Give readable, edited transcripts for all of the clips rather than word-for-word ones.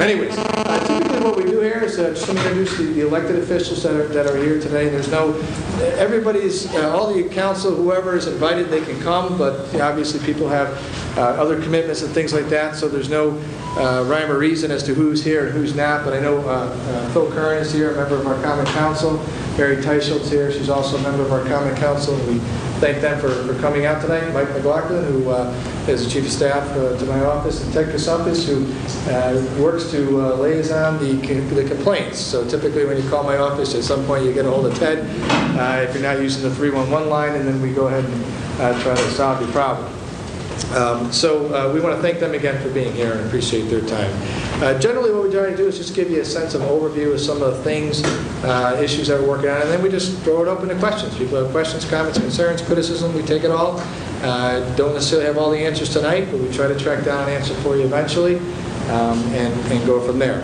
Anyways, typically what we do here is just introduce the elected officials that are here today. There's no, everybody's, all the council, whoever is invited, they can come, but obviously people have other commitments and things like that, so there's no rhyme or reason as to who's here and who's not. But I know Phil Curran is here, a member of our Common Council. Mary Teichelt's here. She's also a member of our Common Council. And we thank them for coming out tonight. Mike McLaughlin, who is the Chief of Staff to my office, and Ted Kasampis, who works to liaison the complaints. So typically when you call my office, at some point you get a hold of Ted if you're not using the 311 line, and then we go ahead and try to solve your problem. So we want to thank them again for being here and appreciate their time. Generally what we try to do is just give you a sense of overview of some of the things, issues that we're working on, and then we just throw it open to questions. People have questions, comments, concerns, criticism, we take it all. Don't necessarily have all the answers tonight, but we try to track down an answer for you eventually and go from there.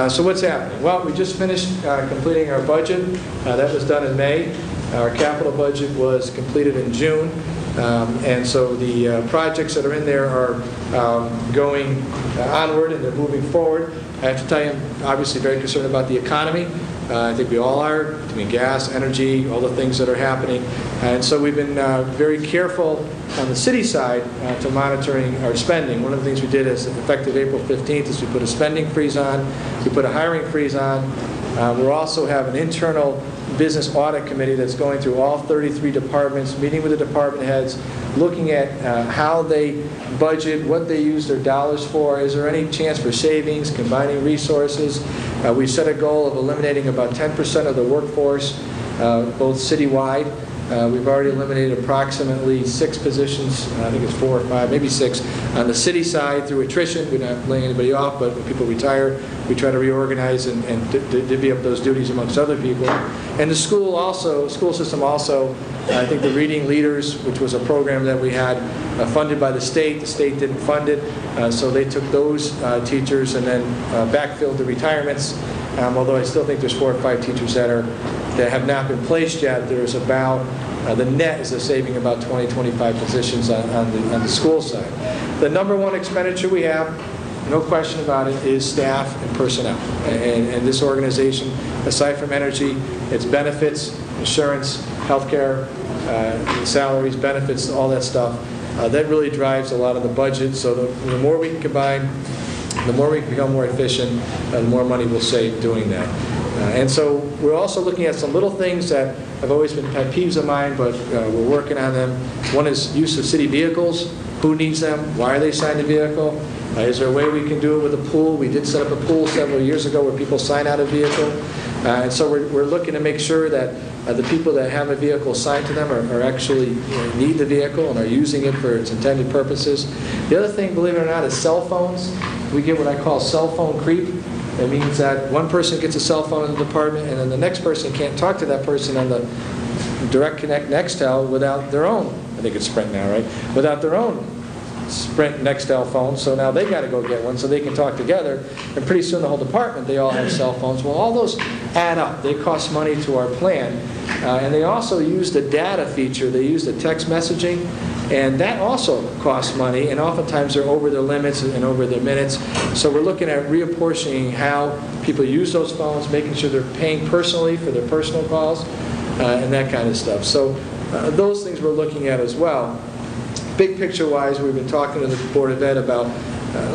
So what's happening? Well, we just finished completing our budget. That was done in May. Our capital budget was completed in June. And so the projects that are in there are going onward and they're moving forward. I have to tell you, I'm obviously very concerned about the economy. I think we all are, between gas, energy, all the things that are happening. And so we've been very careful on the city side to monitoring our spending. One of the things we did is effective April 15th is we put a spending freeze on, we put a hiring freeze on. We also have an internal business audit committee that's going through all 33 departments, meeting with the department heads, looking at how they budget, what they use their dollars for. Is there any chance for savings, combining resources? We set a goal of eliminating about 10% of the workforce, both citywide. We've already eliminated approximately 6 positions, I think it's 4 or 5, maybe 6, on the city side through attrition. We're not laying anybody off, but when people retire, we try to reorganize and divvy up those duties amongst other people. And the school system also, I think the Reading Leaders, which was a program that we had funded by the state didn't fund it, so they took those teachers and then backfilled the retirements. Although I still think there's 4 or 5 teachers that have not been placed yet. There's about, the net is a saving about 20, 25 positions on the school side. The number one expenditure we have, no question about it, is staff and personnel. And this organization, aside from energy, it's benefits, insurance, healthcare, salaries, benefits, all that stuff. That really drives a lot of the budget. So the more we can combine, the more we can become more efficient, the more money we'll save doing that. And so we're also looking at some little things that have always been pet peeves of mine, but we're working on them. One is use of city vehicles. Who needs them? Why are they assigned a vehicle? Is there a way we can do it with a pool? We did set up a pool several years ago where people sign out a vehicle. And so we're looking to make sure that the people that have a vehicle assigned to them are actually need the vehicle and are using it for its intended purposes. The other thing, believe it or not, is cell phones. We get what I call cell phone creep. It means that one person gets a cell phone in the department and then the next person can't talk to that person on the Direct Connect Nextel without their own, I think it's Sprint now, right? Without their own Sprint Nextel phone, so now they got to go get one so they can talk together, and pretty soon the whole department, they all have cell phones. Well, all those add up. They cost money to our plan, and they also use the data feature. They use the text messaging, and that also costs money, and oftentimes they're over their limits and over their minutes. So we're looking at reapportioning how people use those phones, making sure they're paying personally for their personal calls, and that kind of stuff. So those things we're looking at as well. Big picture-wise, we've been talking to the Board of Ed about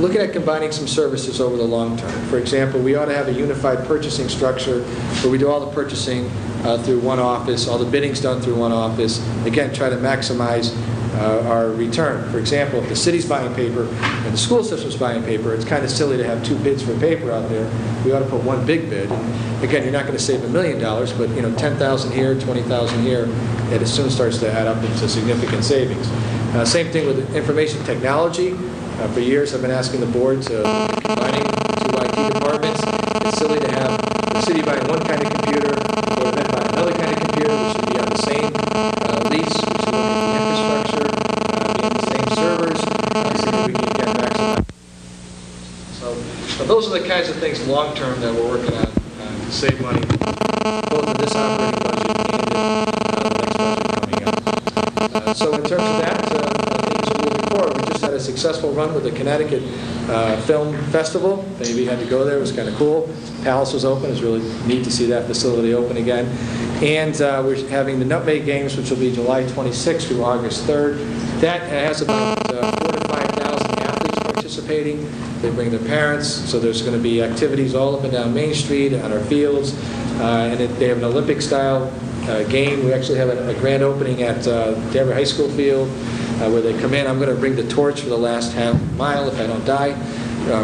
looking at combining some services over the long term. For example, we ought to have a unified purchasing structure where we do all the purchasing through one office, all the bidding's done through one office. Again, try to maximize our return. For example, if the city's buying paper and the school system's buying paper, it's kind of silly to have 2 bids for paper out there. We ought to put one big bid. And again, you're not going to save $1 million, but you know, 10,000 here, 20,000 here, it soon starts to add up into significant savings. Same thing with information technology. For years, I've been asking the board to combining the 2 IT departments. It's silly to have the city buying one kind of computer, the board of ed buying another kind of computer. We should be on the same lease. We should look at the infrastructure, be on the same servers, so that we can get maximum. So those are the kinds of things long term that we're working on to save money, both in this operating budget and in the next budget coming up. So in terms of that, things are moving forward. We just had a successful run with the Connecticut Film Festival. If any of you had to go there, it was kind of cool. Palace was open. It was really neat to see that facility open again. And we're having the Nutmeg Games, which will be July 26th through August 3rd. That has about 4,000 to 5,000 athletes participating. They bring their parents, so there's going to be activities all up and down Main Street, on our fields, and they have an Olympic-style game. We actually have a grand opening at Danbury High School field where they come in. I'm going to bring the torch for the last half mile if I don't die,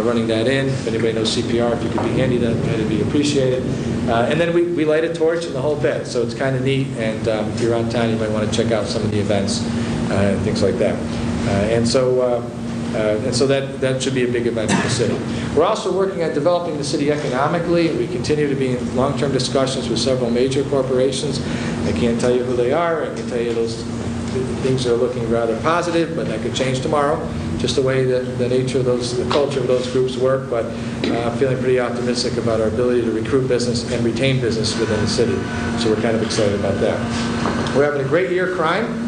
running that in. If anybody knows CPR, if you could be handy, that'd be appreciated. And then we light a torch in the whole bit, so it's kind of neat, and if you're around town, you might want to check out some of the events and things like that. And so that should be a big event for the city. We're also working on developing the city economically. We continue to be in long-term discussions with several major corporations. I can't tell you who they are. I can tell you those things are looking rather positive, but that could change tomorrow, just the way that the nature of the culture of those groups work. But I'm feeling pretty optimistic about our ability to recruit business and retain business within the city. So we're kind of excited about that. We're having a great year crime,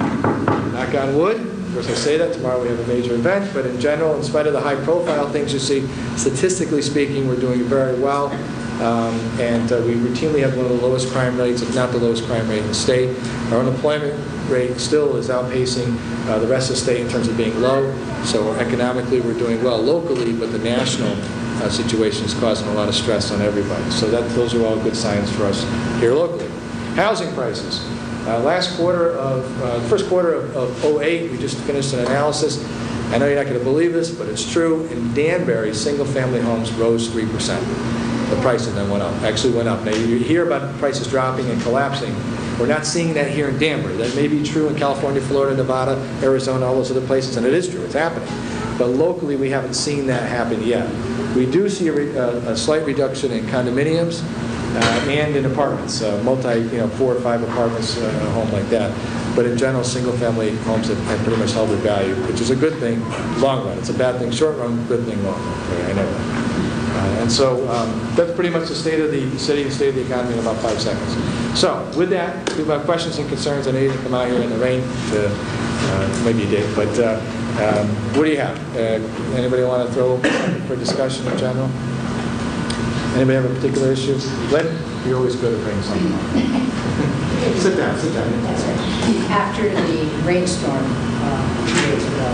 knock on wood. Of course, I say that. Tomorrow we have a major event, but in general, in spite of the high-profile things you see, statistically speaking, we're doing very well. And we routinely have one of the lowest crime rates, if not the lowest crime rate in the state. Our unemployment rate still is outpacing the rest of the state in terms of being low. So economically, we're doing well locally, but the national situation is causing a lot of stress on everybody. So those are all good signs for us here locally. Housing prices. First quarter of 08, we just finished an analysis. I know you're not going to believe this, but it's true. In Danbury, single-family homes rose 3%. The price of them actually went up. Now, you hear about prices dropping and collapsing. We're not seeing that here in Danbury. That may be true in California, Florida, Nevada, Arizona, all those other places, and it is true. It's happening. But locally, we haven't seen that happen yet. We do see a slight reduction in condominiums and in apartments, 4 or 5 apartments in a home like that. But in general, single-family homes have pretty much held their value, which is a good thing long run. It's a bad thing short run, good thing long run. I know that. And so that's pretty much the state of the city and state of the economy in about 5 seconds. So with that, if you have questions and concerns, I know you didn't come out here in the rain. Maybe you did, but what do you have? Anybody want to throw for discussion in general? Anybody have a particular issue? Lynn, you're always good at bringing something up. Sit down, sit down. After the rainstorm 2 days ago,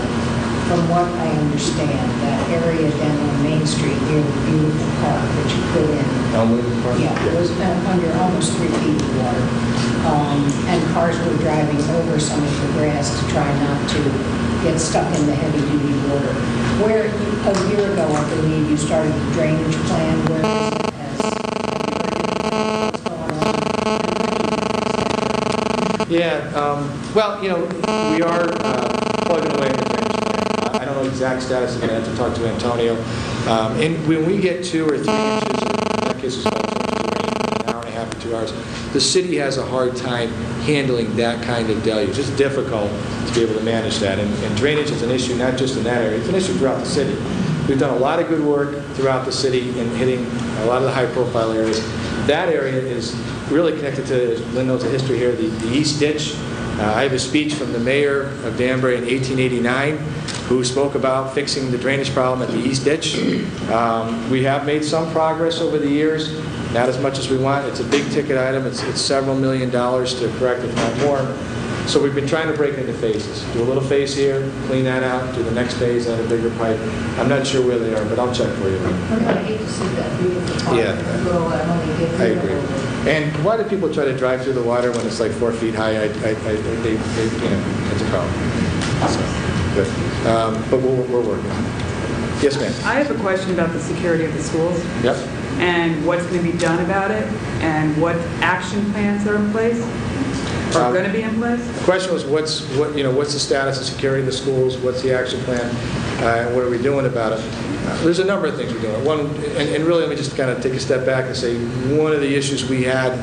from what I understand, that area down on Main Street near the beautiful park that you put in, it was under almost 3 feet of water. And cars were driving over some of the grass to try not to get stuck in the heavy-duty water. Where a year ago, I believe, you started the drainage plan. Where what's going on? Yeah, well, we are plugging away at the drainage plan. I don't know the exact status. I'm going to have to talk to Antonio. And when we get 2 or 3 inches, in that case, it's 5 inches of rain in an hour and a half to 2 hours, the city has a hard time handling that kind of deluge. It's difficult to be able to manage that. And drainage is an issue not just in that area. It's an issue throughout the city. We've done a lot of good work throughout the city in hitting a lot of the high-profile areas. That area is really connected to, Lynn knows the history here, the East Ditch. I have a speech from the mayor of Danbury in 1889 who spoke about fixing the drainage problem at the East Ditch. We have made some progress over the years, not as much as we want. It's a big ticket item. It's several $1 million to correct, if not more. So we've been trying to break it into phases. Do a little phase here, clean that out, do the next phase, add a bigger pipe. I'm not sure where they are, but I'll check for you. I hate to see that beautiful park. Yeah, I agree. And why do people try to drive through the water when it's like 4 feet high? It's a problem. So, good. But we're working on it. Yes, ma'am. I have a question about the security of the schools. Yep. And what's going to be done about it, and what action plans are in place, or going to be in place? The question was, what's the status of security of the schools? What's the action plan? And what are we doing about it? There's a number of things we're doing. One, and really, let me just kind of take a step back and say one of the issues we had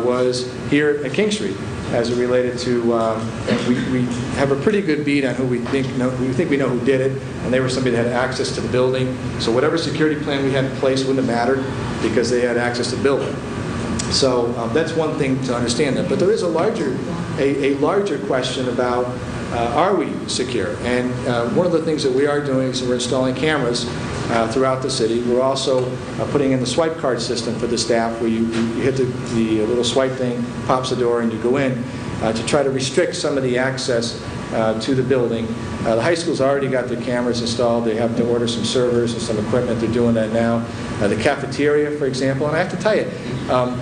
was here at King Street, as it related to, and we have a pretty good beat on who we think we know who did it, and they were somebody that had access to the building. So whatever security plan we had in place wouldn't have mattered because they had access to the building. So that's one thing to understand that. But there is a larger a larger question about are we secure? And one of the things that we are doing is we're installing cameras throughout the city. We're also putting in the swipe card system for the staff, where you hit the little swipe thing, pops the door, and you go in to try to restrict some of the access to the building. The high school's already got their cameras installed. They have to order some servers and some equipment. They're doing that now. The cafeteria, for example, and I have to tell you,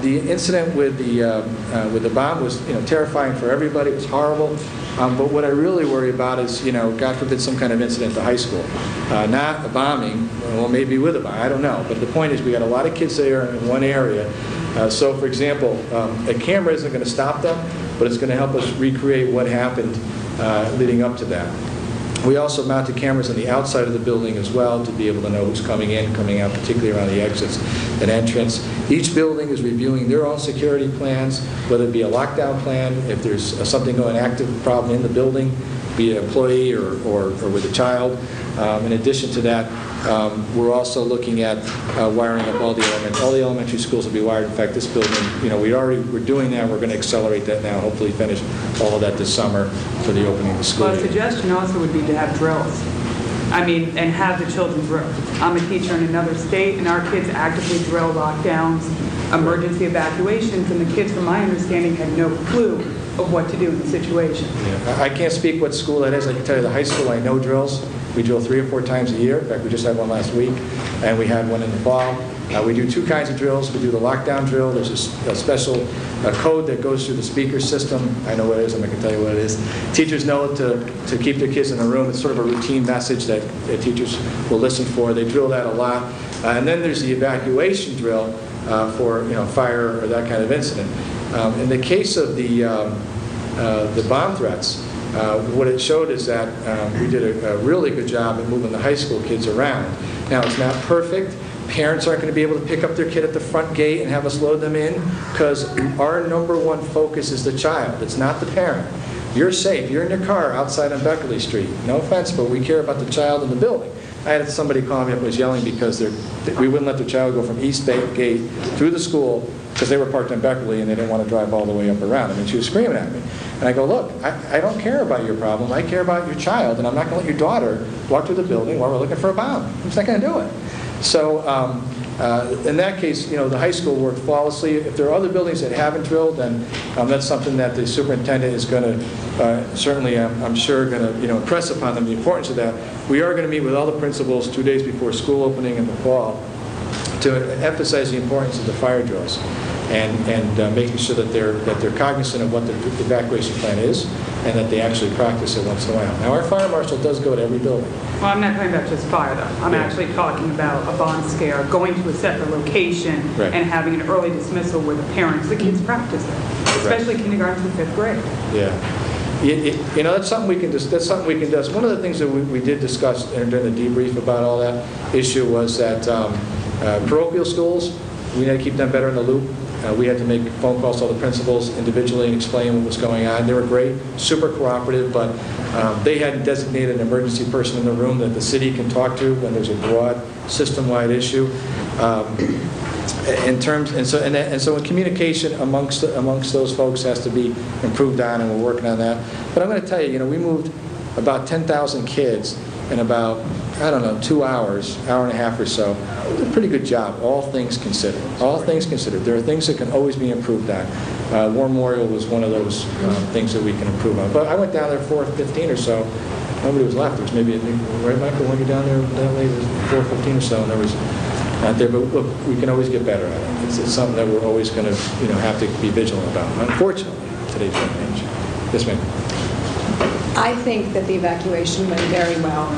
the incident with the bomb was terrifying for everybody. It was horrible. But what I really worry about is, God forbid, some kind of incident at the high school. Not a bombing, well, maybe with a bomb, I don't know. But the point is, we got a lot of kids there in one area. So, for example, a camera isn't going to stop them, but it's going to help us recreate what happened leading up to that. We also mounted cameras on the outside of the building as well to be able to know who's coming in, coming out, particularly around the exits and entrance. Each building is reviewing their own security plans, whether it be a lockdown plan, if there's something going active problem in the building, be it an employee or with a child. In addition to that, we're also looking at wiring up all the elementary schools will be wired. In fact, this building, we're doing that. We're going to accelerate that now. Hopefully, finish all of that this summer for the opening of the school. Well, a suggestion also would be to have drills. And have the children drill. I'm a teacher in another state, and our kids actively drill lockdowns, emergency evacuations, and the kids, from my understanding, had no clue of what to do in the situation. Yeah. I can't speak what school that is. I can tell you the high school, I know drills. We drill 3 or 4 times a year. In fact, we just had one last week, and we had one in the fall. We do 2 kinds of drills. We do the lockdown drill. There's a special code that goes through the speaker system. I know what it is. I'm not going to tell you what it is. Teachers know to keep their kids in the room. It's sort of a routine message that teachers will listen for. They drill that a lot. And then there's the evacuation drill for fire or that kind of incident. In the case of the bomb threats, what it showed is that we did a really good job at moving the high school kids around. Now, it's not perfect. Parents aren't going to be able to pick up their kid at the front gate and have us load them in, because our #1 focus is the child. It's not the parent. You're safe. You're in your car outside on Beckerley Street. No offense, but we care about the child in the building. I had somebody call me up and was yelling because we wouldn't let their child go from East Bay Gate through the school because they were parked in Beckerley and they didn't want to drive all the way up around. She was screaming at me. And I go, look, I don't care about your problem. I care about your child, and I'm not going to let your daughter walk through the building while we're looking for a bomb. I'm just not going to do it. So in that case, the high school worked flawlessly. If there are other buildings that haven't drilled, then that's something that the superintendent is going to certainly, I'm sure, going to impress upon them the importance of that. We are going to meet with all the principals 2 days before school opening in the fall to emphasize the importance of the fire drills and making sure that they're cognizant of what the evacuation plan is and that they actually practice it once in a while. Now, our fire marshal does go to every building. Well, I'm not talking about just fire, though. I'm actually talking about a bomb scare, going to a separate location and having an early dismissal where the parents, the kids practice it, especially kindergarten through 5th grade. Yeah. That's something we can do. One of the things that we did discuss during the debrief about all that issue was that parochial schools, we had to keep them better in the loop. We had to make phone calls to all the principals individually and explain what was going on. They were great, super cooperative, but they hadn't designated an emergency person in the room that the city can talk to when there's a broad system-wide issue. So communication amongst those folks has to be improved on, and we're working on that. But I'm going to tell you, we moved about 10,000 kids in about, 2 hours, hour and a half or so. It was a pretty good job, all things considered. All things considered. There are things that can always be improved on. War Memorial was one of those things that we can improve on. But I went down there 4:15 or so. Nobody was left. There was maybe, right, Michael, when you're down there that late, it was 4:15 or so, and there was not there. But look, we can always get better at it. It's something that we're always going to, have to be vigilant about. Unfortunately, today's day and age. Yes, ma'am. I think that the evacuation went very well.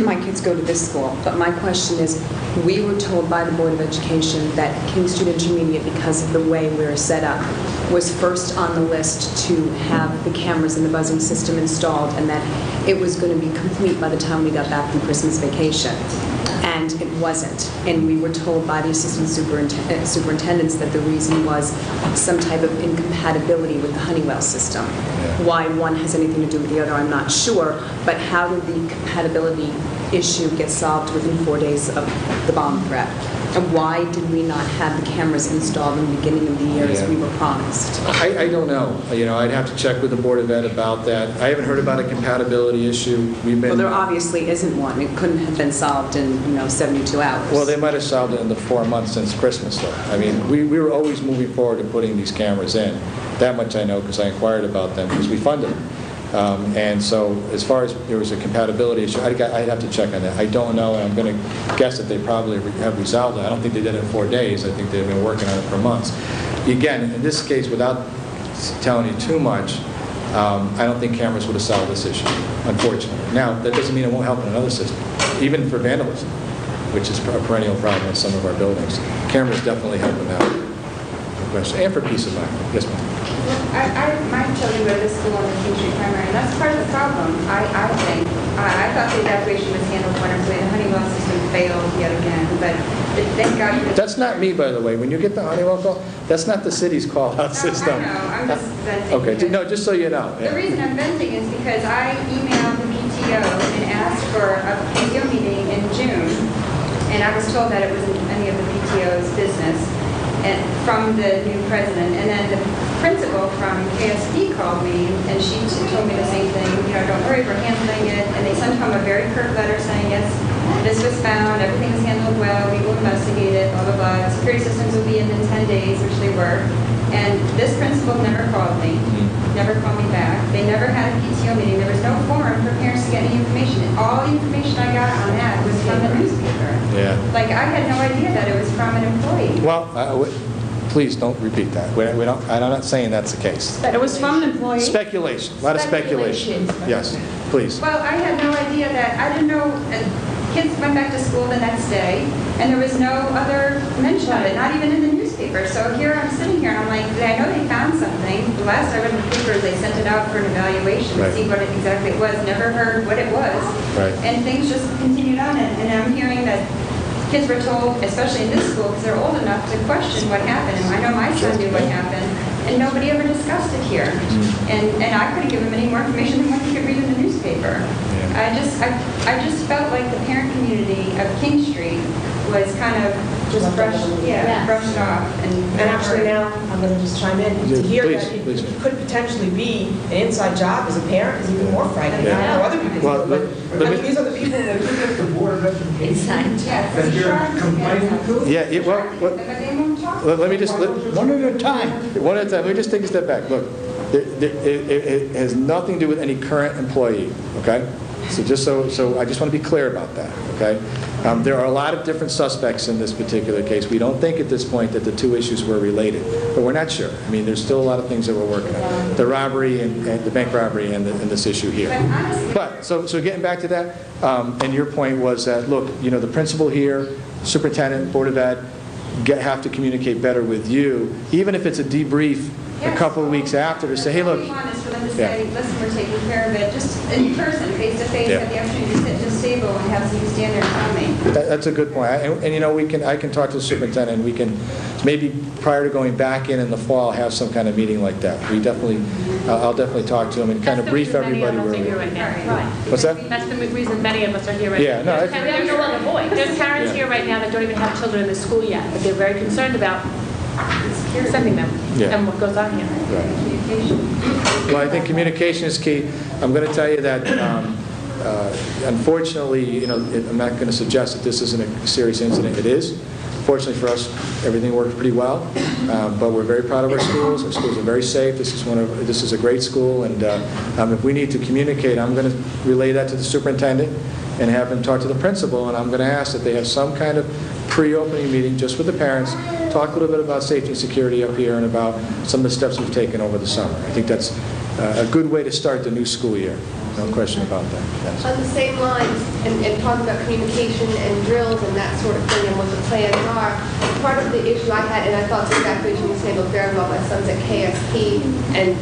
My kids go to this school, but my question is, we were told by the Board of Education that King Street Intermediate, because of the way we're set up, was first on the list to have the cameras and the buzzing system installed, and that it was going to be complete by the time we got back from Christmas vacation. And it wasn't. And we were told by the assistant superintendents that the reason was some type of incompatibility with the Honeywell system. Why one has anything to do with the other, I'm not sure. But how did the compatibility issue get solved within 4 days of the bomb threat? And why did we not have the cameras installed in the beginning of the year as we were promised? I don't know. I'd have to check with the Board of Ed about that. I haven't heard about a compatibility issue. Well, there obviously isn't one. It couldn't have been solved in, 72 hours. Well, they might have solved it in the 4 months since Christmas, though. I mean, we were always moving forward to putting these cameras in. That much I know because I inquired about them because we funded them. And so as far as there was a compatibility issue, I'd have to check on that. I don't know, and I'm going to guess that they probably have resolved it. I don't think they did it in 4 days. I think they've been working on it for months. Again, in this case, without telling you too much, I don't think cameras would have solved this issue, unfortunately. Now, that doesn't mean it won't help in another system, even for vandalism, which is a perennial problem in some of our buildings. Cameras definitely help in that question, and for peace of mind. Yes, ma'am. My children go to school on the King Street Primary, and that's part of the problem, I think. I thought the evacuation was handled wonderfully. The Honeywell system failed yet again, but thank God. That's not me, by the way. When you get the Honeywell call, that's not the city's call-out system. I know, I'm just venting. Okay, here. no, just so you know. The reason I'm venting is because I emailed the PTO and asked for a PTO meeting in June, and I was told that it wasn't any of the PTO's business. And from the new president, and then the principal from KSD called me, and she told me the same thing. Don't worry, we're handling it. And they sent home a very curt letter saying, yes, this was found, everything was handled well, we will investigate it, blah blah blah. Security systems will be in 10 days, which they were. And this principal never called me, never called me back. They never had a PTO meeting. There was no forum for parents to get any information. All the information I got on that was from the newspaper. Yeah. Like, I had no idea that it was from an employee. Well, please don't repeat that. I'm not saying that's the case. But it was from an employee? Speculation, a lot of speculation. Yes, please. Well, I had no idea that, I didn't know, kids went back to school the next day, and there was no other mention of it, not even in the newspaper. So here I'm sitting here, and I'm like, I know they found something. The last I read in the paper, they sent it out for an evaluation to see what exactly it was. Never heard what it was. Right. And things just continued on, and I'm hearing that kids were told, especially in this school, because they're old enough to question what happened. And I know my son knew what happened, and nobody ever discussed it here. And I couldn't give him any more information than what he could read in the newspaper. I just felt like the parent community of King Street was kind of just brushed off. And actually now, I'm going to just chime in, to hear Please, that please. it could potentially be an inside job as a parent is even more frightening. I don't know other people, Well, but I mean, these are the people that The Board of Education Yes, that it's you're sharp, complaining to? Yeah, but they won't talk. let me just... One at a time. One at a time. Let me just take a step back. Look, it has nothing to do with any current employee, okay? So just so I just want to be clear about that, okay? There are a lot of different suspects in this particular case. We don't think at this point that the two issues were related, but we're not sure. I mean, there's still a lot of things that we're working on. The robbery and the bank robbery and this issue here. But, so getting back to that, and your point was that, look, the principal here, superintendent, Board of Ed, have to communicate better with you, even if it's a debrief a couple of weeks after to say, hey, look. What we want is for them to say, listen, we're taking care of it, just in person, face to face, have the opportunity to sit at this table and have somebody stand there and tell me. That's a good point. And I can talk to the superintendent, and we can, maybe prior to going back in the fall, have some kind of meeting like that. I'll definitely talk to him and kind of brief everybody where we are. Right. What's that? That's the reason many of us are here right Yeah, now. no, There's no other voice. There's parents here right now that don't even have children in the school yet, but they're very concerned about sending them and what goes on here. Well, I think communication is key. I'm going to tell you that, unfortunately, I'm not going to suggest that this isn't a serious incident. It is. Fortunately for us, everything worked pretty well, but we're very proud of our schools. Our schools are very safe. This is a great school, and if we need to communicate, I'm going to relay that to the superintendent and have him talk to the principal, and I'm going to ask that they have some kind of pre-opening meeting just with the parents, talk a little bit about safety and security up here and about some of the steps we've taken over the summer. I think that's a good way to start the new school year. No question about that. Yes. On the same lines, and talking about communication and drills and that sort of thing and what the plans are, part of the issue I had, and I thought the evacuation was handled very well, my son's at KSP, and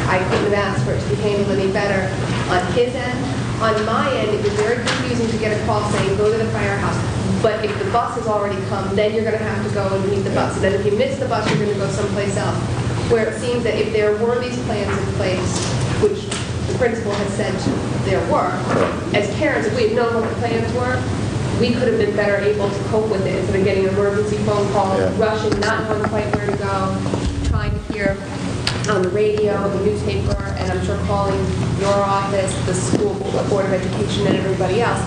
I couldn't have asked for it to be handled any better on his end. On my end, it was very confusing to get a call saying, go to the firehouse. But if the bus has already come, then you're going to have to go and meet the bus. And then if you miss the bus, you're going to go someplace else. Where it seems that if there were these plans in place, which the principal has said to their work. As parents, if we had known what the plans were, we could have been better able to cope with it instead of getting an emergency phone call, rushing, not knowing quite where to go, trying to hear on the radio, the newspaper, and I'm sure calling your office, the school board of education, and everybody else.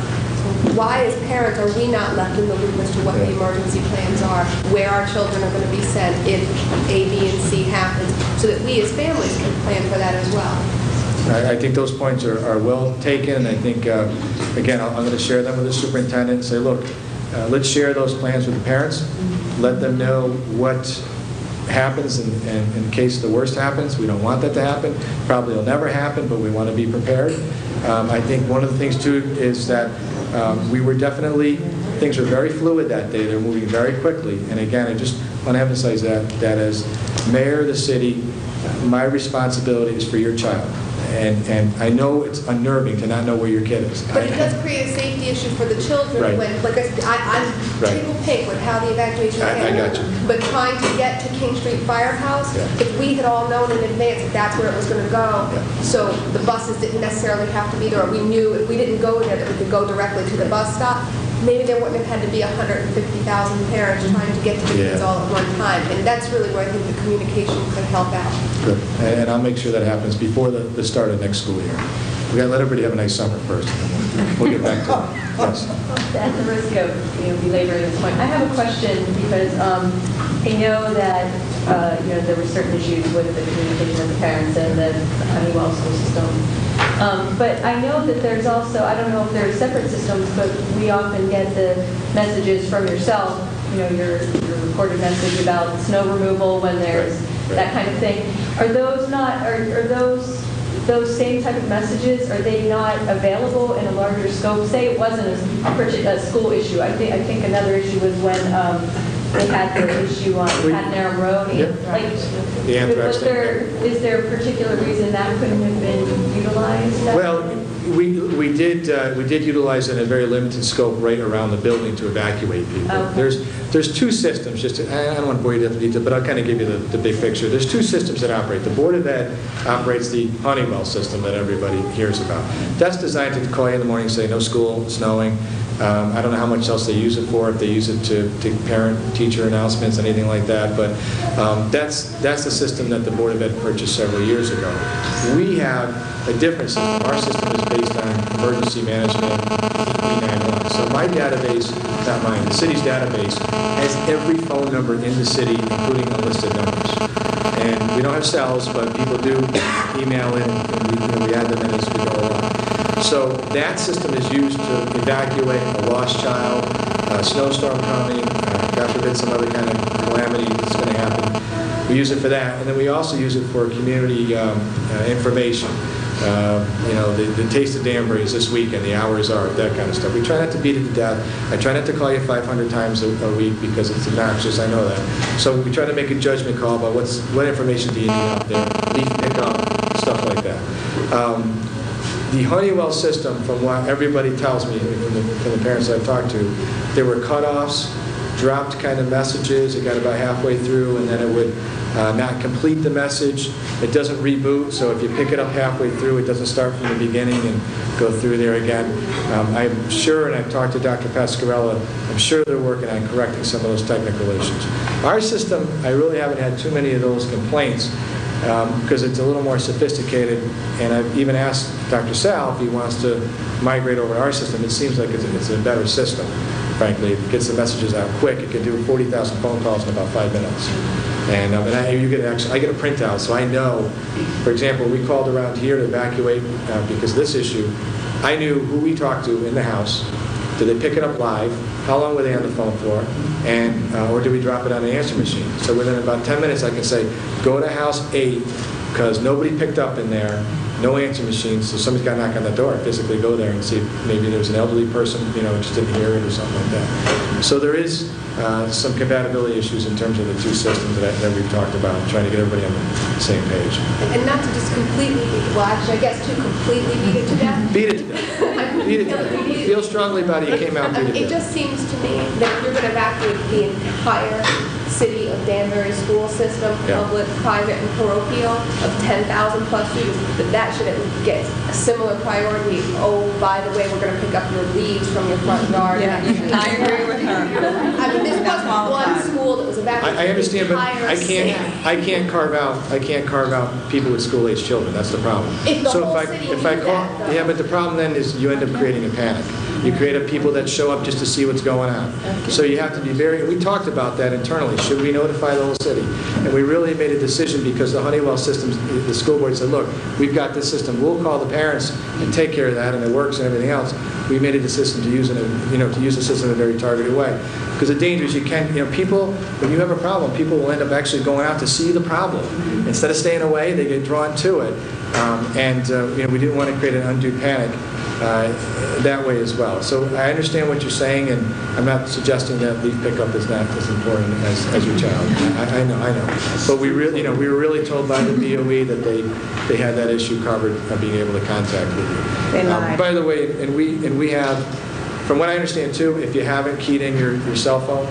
Why, as parents, are we not left in the loop as to what the emergency plans are, where our children are going to be sent if A, B, and C happens, so that we as families can plan for that as well? I think those points are well taken, and I think, again, I'm going to share them with the superintendent and say, look, let's share those plans with the parents. Let them know what happens in case the worst happens. We don't want that to happen. Probably will never happen, but we want to be prepared. I think one of the things, too, is that we were definitely, things were very fluid that day. They're moving very quickly. And again, I just want to emphasize that as mayor of the city, my responsibility is for your child. And I know it's unnerving to not know where your kid is. But it does create a safety issue for the children when, like I said, I'm tickled pink with how the evacuation I got you. But trying to get to King Street Firehouse, if we had all known in advance that that's where it was going to go, so the buses didn't necessarily have to be there, or we knew if we didn't go there that we could go directly to the bus stop, maybe there wouldn't have had to be 150,000 parents trying to get to the kids all at one time. And that's really where I think the communication could help out. Good. And I'll make sure that happens before the start of next school year. We've got to let everybody have a nice summer first. We'll get back to it. Yes. At the risk of belaboring this point, I have a question because I know that there were certain issues with the communication with the parents and the Honeywell school system. But I know that there's also, I don't know if there's separate systems, but we often get the messages from yourself, your recorded message about snow removal when there's that kind of thing. Are those not, are those same type of messages, are they not available in a larger scope? Say it wasn't a school issue. I think another issue was when they had the issue on Hattnarrow Road. The anthrax is there a particular reason that couldn't have been utilized? Well, we did utilize it in a very limited scope right around the building to evacuate people. Okay. There's two systems. I don't want to bore you to detail, but I'll kind of give you the big picture. There's two systems that operate. The Board of Ed operates the Honeywell system that everybody hears about. That's designed to call you in the morning and say no school, it's snowing. I don't know how much else they use it for, if they use it to parent-teacher announcements, anything like that, but that's the system that the Board of Ed purchased several years ago. We have a different system. Our system is based on emergency management, E911. So my database, not mine, the city's database, has every phone number in the city, including unlisted numbers. And we don't have cells, but people do email in, and we add them in as we go along. So that system is used to evacuate a lost child, a snowstorm coming, God forbid some other kind of calamity that's going to happen. We use it for that, and then we also use it for community information. The Taste of Danbury is this weekend, the hours are, that kind of stuff. We try not to beat it to death. I try not to call you 500 times a week because it's obnoxious, I know that. So we try to make a judgment call about what information do you need out there, leaf pickup, stuff like that. The Honeywell system, from what everybody tells me, from the parents I've talked to, there were cutoffs, dropped kind of messages. It got about halfway through, and then it would not complete the message. It doesn't reboot, so if you pick it up halfway through, it doesn't start from the beginning and go through there again. I'm sure, and I've talked to Dr. Pasquarella, I'm sure they're working on correcting some of those technical issues. Our system, I really haven't had too many of those complaints, because it's a little more sophisticated, and I've even asked Dr. Sal if he wants to migrate over to our system. It seems like it's a better system, frankly. It gets the messages out quick. It can do 40,000 phone calls in about 5 minutes. And I get a printout, so I know, for example, we called around here to evacuate because of this issue. I knew who we talked to in the house. Did they pick it up live? How long were they on the phone for? And or did we drop it on the answer machine? So within about 10 minutes, I can say, go to house 8, because nobody picked up in there, no answer machine, so somebody's got to knock on the door, physically go there and see if maybe there's an elderly person, just didn't hear it or something like that. So there is some compatibility issues in terms of the two systems that we've talked about, trying to get everybody on the same page. And not to just completely, I guess to completely beat it to death. Beat it to death. Beat it to death. Feel strongly about it, you came out and beat it to death. It just seems to me that if you're going to evacuate the entire city of Danbury school system, Yeah. public, private, and parochial, of 10,000 plus students, that should get a similar priority. Oh, by the way, we're going to pick up your leaves from your front yard. Yeah, I agree with her. I mean, this wasn't one school that was evacuated. I understand, but The entire city. I can't carve out people with school-age children. That's the problem. If the So whole if city I knew call, that, though. yeah, but the problem then is you end up creating a panic. You create a people that show up just to see what's going on. So you have to be very. We talked about that internally. Should we notify the whole city? And we really made a decision because the Honeywell systems, the school board said, look, we've got this system. We'll call the parents and take care of that, and it works and everything else. We made a decision to use it, to use the system in a very targeted way. Because the danger is people, when you have a problem, people will end up actually going out to see the problem. Instead of staying away, they get drawn to it. We didn't want to create an undue panic that way as well. So I understand what you're saying, and I'm not suggesting that leaf pickup is not as important as your child. I know. But we were really told by the DOE that they had that issue covered of being able to contact with you. They lied. By the way, and we have, from what I understand too, if you haven't keyed in your cell phone,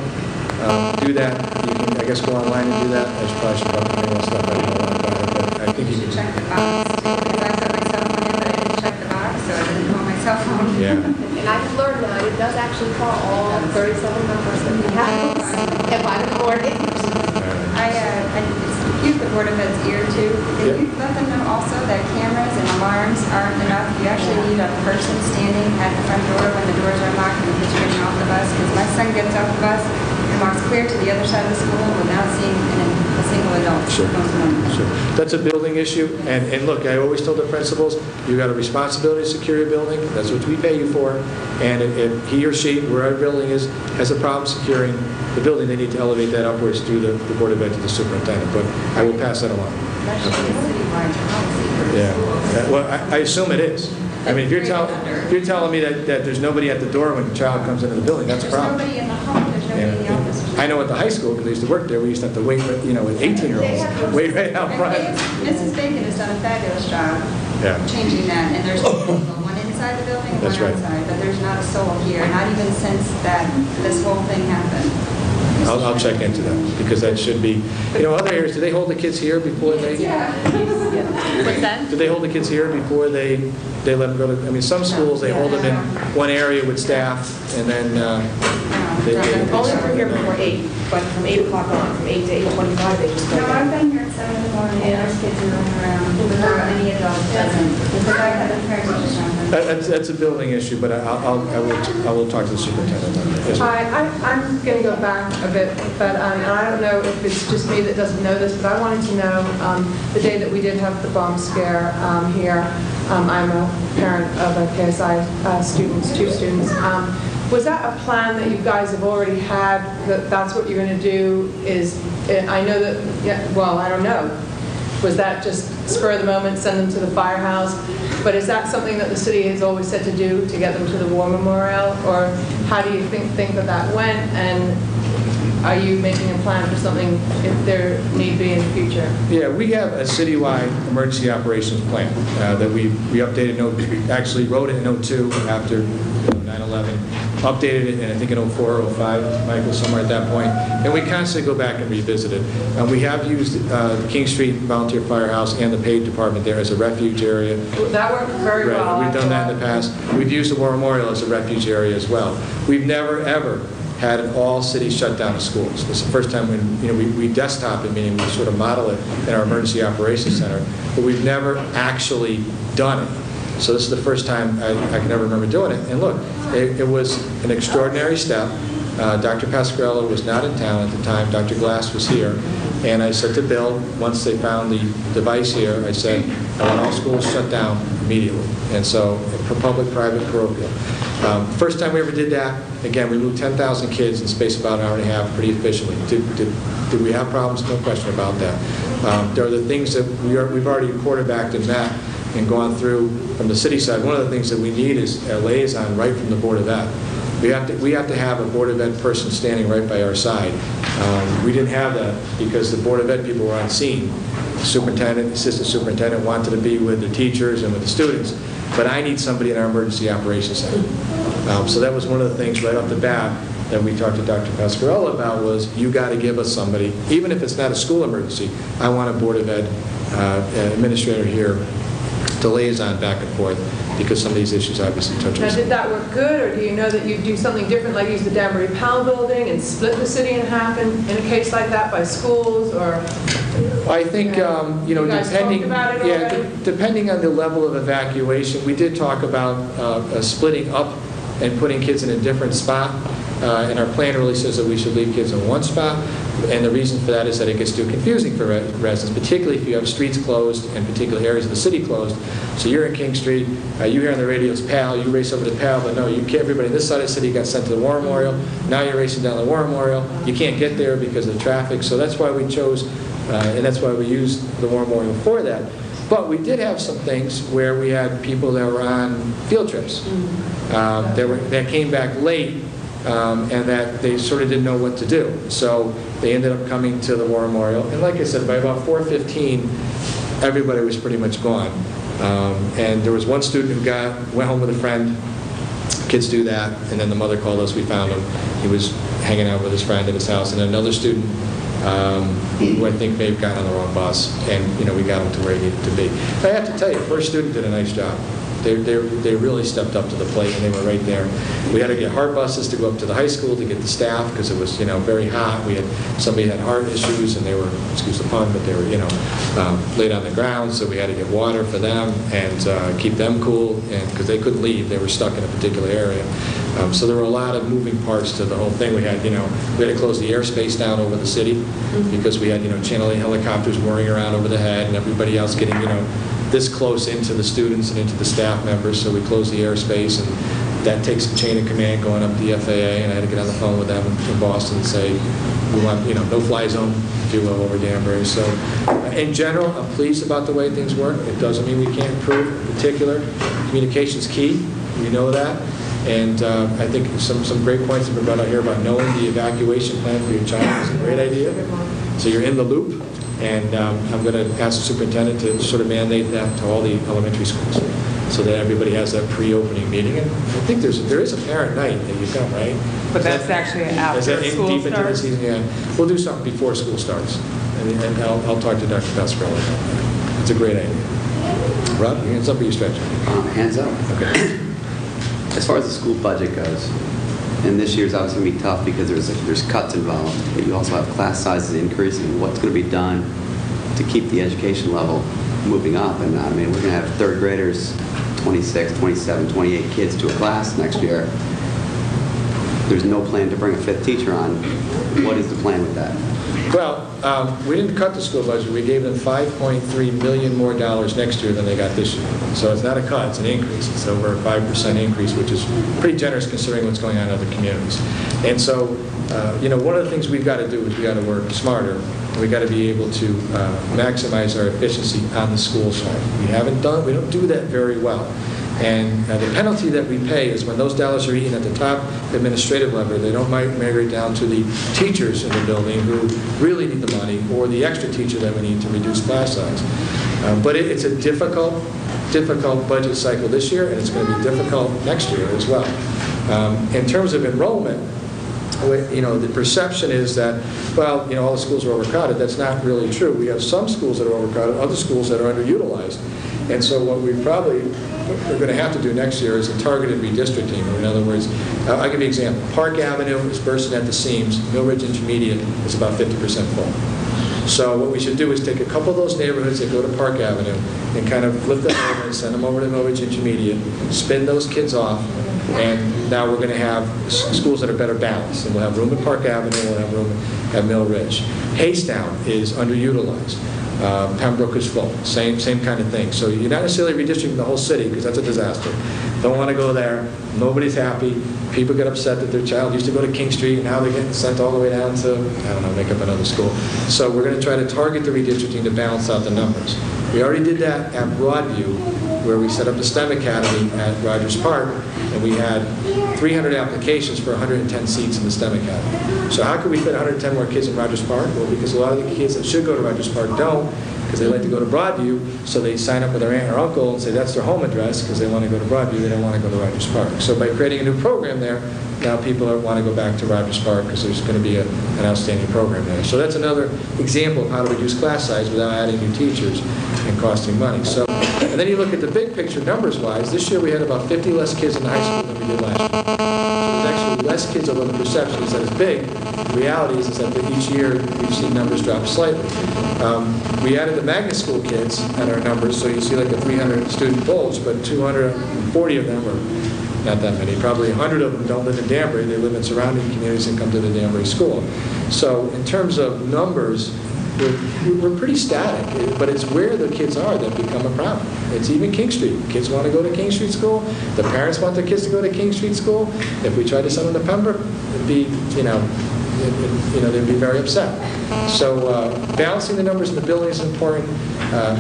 do that. You can, I guess, go online and do that. I probably should talk to anyone stuff. I don't know a lot about it, but I think you can Check the box, because I set my cell phone in, but I didn't check the box, so I didn't call my cell phone. Yeah. And I have learned now, it does actually call all 37 numbers that we have at 5 in the morning. I use the Board of Ed's ear too. Yeah. Can you let them know also that cameras and alarms aren't enough? You actually need a person standing at the front door when the doors are locked and the kids are getting off the bus. Because my son gets off the bus and walks clear to the other side of the school without seeing a single adult. Sure. Sure. That's a building issue, and look, I always told the principals, you got a responsibility to secure your building. That's what we pay you for. And if he or she, wherever the building is, has a problem securing the building, they need to elevate that upwards through the Board of Ed to the superintendent. But I will pass that along. That should be a citywide policy for Yeah. schools. Well, I assume it is. I mean, if you're telling me that there's nobody at the door when the child comes into the building, that's a problem. There's nobody in the home, there's nobody in the office. I know at the high school, because I used to work there, we used to have to wait, with 18-year-olds, wait right out front. Mrs. Bacon has done a fabulous job Yeah. changing that, and there's one inside the building and one That's right. outside, but there's not a soul here, not even since this whole thing happened. I'll check into that, because that should be, other areas, do they hold the kids here before they? What's that? Do they hold the kids here before they let them go to, I mean, some schools, they hold them in one area with staff, and then Only if we're here before 8, but from 8 o'clock on, from 8 to 8:25, they just go. No, I've been here at 7 in the morning, and there's kids running around without any adult present, because I had a parent teacher on. That's a building issue, but I will talk to the superintendent on that. Yes, ma'am. I'm going to go back a bit, but and I don't know if it's just me that doesn't know this, but I wanted to know the day that we did have the bomb scare here. I'm a parent of a KSI students, 2 students. Was that a plan that you guys have already had, that that's what you're going to do? I know that, I don't know. Was that just spur of the moment, send them to the firehouse? But is that something that the city has always said to do, to get them to the war memorial? Or how do you think that went? And are you making a plan for something if there need be in the future? Yeah, we have a citywide emergency operations plan that we updated. We actually wrote it in 2002 after 9/11, updated it in I think in 2004 or 2005, Michael, somewhere at that point, and we constantly go back and revisit it. We have used King Street Volunteer Firehouse and the Paid Department there as a refuge area. That worked very Right, well. we've done that in the past. We've used the War Memorial as a refuge area as well. We've never ever had an all-city shutdown of schools. It's the first time when we desktop it, meaning we sort of model it in our emergency operations center, but we've never actually done it. So this is the first time I can ever remember doing it. And look, it was an extraordinary step. Dr. Pasquarello was not in town at the time. Dr. Glass was here. And I said to Bill, once they found the device here, I said, I want all schools shut down immediately. And so, for public, private, parochial. First time we ever did that, again, we moved 10,000 kids in the space of about an hour and a half pretty efficiently. Did we have problems? No question about that. There are the things that we've already quarterbacked and met and gone through from the city side. One of the things that we need is a liaison right from the Board of Ed. We have to have a Board of Ed person standing right by our side. We didn't have that because the Board of Ed people were on scene. The superintendent, assistant superintendent wanted to be with the teachers and with the students, but I need somebody in our emergency operations center. So that was one of the things right off the bat that we talked to Dr. Pasquarella about was, you got to give us somebody, even if it's not a school emergency, I want a Board of Ed administrator here to liaison back and forth, because some of these issues obviously touch Now, us. did that work good, or do you know that you do something different, like use the Danbury Powell building and split the city in half in a case like that by schools, or? I think, you know, You guys depending, talked about it already? depending on the level of evacuation, we did talk about splitting up and putting kids in a different spot. And our plan really says that we should leave kids in one spot. And the reason for that is that it gets too confusing for residents, particularly if you have streets closed and particular areas of the city closed. So you're in King Street, you hear on the radio it's PAL, you race over to PAL, but no, you can't. Everybody on this side of the city got sent to the War Memorial. Now you're racing down the War Memorial. You can't get there because of the traffic. So that's why we chose, and that's why we used the War Memorial for that. But we did have some things where we had people that were on field trips that came back late. And that they sort of didn't know what to do. So they ended up coming to the War Memorial. And like I said, by about 4:15, everybody was pretty much gone. And there was one student who went home with a friend. Kids do that. And then the mother called us. We found him. He was hanging out with his friend at his house. And another student who I think may have gotten on the wrong bus. And, you know, we got him to where he needed to be. But I have to tell you, first student did a nice job. They really stepped up to the plate, and they were right there. We had to get heart buses to go up to the high school to get the staff, because it was, you know, very hot. We had somebody had heart issues, and they were, excuse the pun, but they were, you know, laid on the ground. So we had to get water for them and keep them cool, and because they couldn't leave, they were stuck in a particular area. So there were a lot of moving parts to the whole thing. We had, you know, we had to close the airspace down over the city because we had, you know, Channel 8 helicopters whirring around over the head, and everybody else getting, you know, this close into the students and into the staff members, so we closed the airspace, and that takes a chain of command going up to the FAA, and I had to get on the phone with them in Boston and say, we want, you know, no-fly zone, if you will, over Danbury. So in general, I'm pleased about the way things work. It doesn't mean we can't improve. In particular, communication's key. We know that. And I think some great points have been brought out here about knowing the evacuation plan for your child is a great idea. So you're in the loop. And I'm going to ask the superintendent to sort of mandate that to all the elementary schools, so that everybody has that pre-opening meeting. And I think there is a parent night that you come, right? But that's actually after school deep into the starts? season? Yeah. We'll do something before school starts. And I'll talk to Dr. Pasquarella about that. It's a great idea. Rob, your hands up or you stretching? Hands up. Okay. As far as the school budget goes, and this year's obviously going to be tough because there's cuts involved, but you also have class sizes increasing. What's going to be done to keep the education level moving up? And I mean, we're going to have third graders, 26, 27, 28 kids to a class next year. There's no plan to bring a fifth teacher on. What is the plan with that? Well, we didn't cut the school budget. We gave them $5.3 million more next year than they got this year. So it's not a cut, it's an increase. It's over a 5% increase, which is pretty generous considering what's going on in other communities. And so, you know, one of the things we've got to do is we've got to work smarter. We've got to be able to maximize our efficiency on the school side. We don't do that very well. And the penalty that we pay is when those dollars are eaten at the top administrative level, they don't migrate down to the teachers in the building who really need the money, or the extra teacher that we need to reduce class size. But it's a difficult budget cycle this year, and it's going to be difficult next year as well. In terms of enrollment, you know, the perception is that, well, you know, all the schools are overcrowded. That's not really true. We have some schools that are overcrowded, other schools that are underutilized. And so what we're going to have to do next year is a targeted redistricting. In other words, I'll give you an example. Park Avenue is bursting at the seams. Mill Ridge Intermediate is about 50% full. So what we should do is take a couple of those neighborhoods that go to Park Avenue and kind of flip them over and send them over to Mill Ridge Intermediate, spin those kids off, and now we're going to have schools that are better balanced. And we'll have room at Park Avenue, we'll have room at Mill Ridge. Haystown is underutilized. Pembroke is full. Same kind of thing. So you're not necessarily redistricting the whole city, because that's a disaster. Don't want to go there. Nobody's happy. People get upset that their child used to go to King Street, and now they're getting sent all the way down to, I don't know, make up another school. So we're going to try to target the redistricting to balance out the numbers. We already did that at Broadview, where we set up the STEM Academy at Rogers Park, and we had 300 applications for 110 seats in the STEM Academy. So how could we fit 110 more kids in Rogers Park? Well, because a lot of the kids that should go to Rogers Park don't. because they like to go to Broadview, so they sign up with their aunt or uncle and say that's their home address because they want to go to Broadview, they don't want to go to Rogers Park. So by creating a new program there, now people want to go back to Rogers Park because there's going to be an outstanding program there. So that's another example of how to reduce class size without adding new teachers and costing money. So, and then you look at the big picture numbers-wise. This year we had about 50 less kids in high school than we did last year. So there's actually less kids, although the perception is that it's big. The reality is that each year we've seen numbers drop slightly. We added the magnet school kids at our numbers, so you see like a 300 student bulge, but 240 of them are not that many. Probably 100 of them don't live in Danbury. They live in surrounding communities and come to the Danbury school. So in terms of numbers, we're pretty static, but it's where the kids are that become a problem. It's even King Street. Kids want to go to King Street School. The parents want their kids to go to King Street School. If we tried to send them to Pembroke, it'd be, they'd be very upset. So balancing the numbers in the building is important.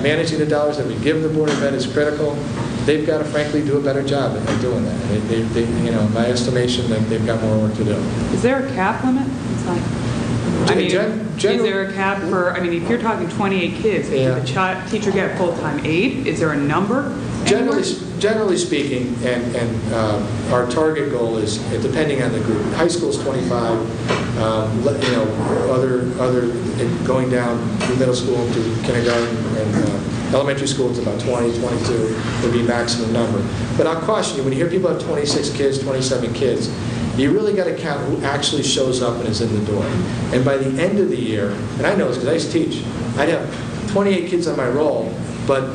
Managing the dollars that we give the Board of Ed is critical. They've got to, frankly, do a better job at doing that. They, in my estimation, they've got more work to do. Is there a cap limit? It's like, is there a cap for, if you're talking 28 kids, does the teacher get full-time aid? Is there a number? Generally speaking, and our target goal is, depending on the group, high school is 25, going down to middle school to kindergarten and elementary school is about 20, 22 would be maximum number. But I'll caution you, when you hear people have 26 kids, 27 kids, you really got to count who actually shows up and is in the door. And by the end of the year, and I know this because I used to teach, I'd have 28 kids on my roll, but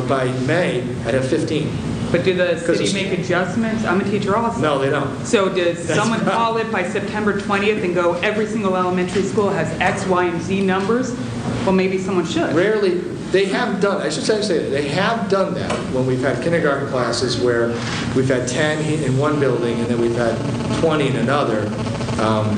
by May, I'd have 15. But do the city make adjustments? I'm a teacher also. No, they don't. So does someone call it by September 20th and go, every single elementary school has X, Y, and Z numbers? Well, maybe someone should. Rarely. They have done, I should say that, they have done that when we've had kindergarten classes where we've had 10 in one building and then we've had 20 in another.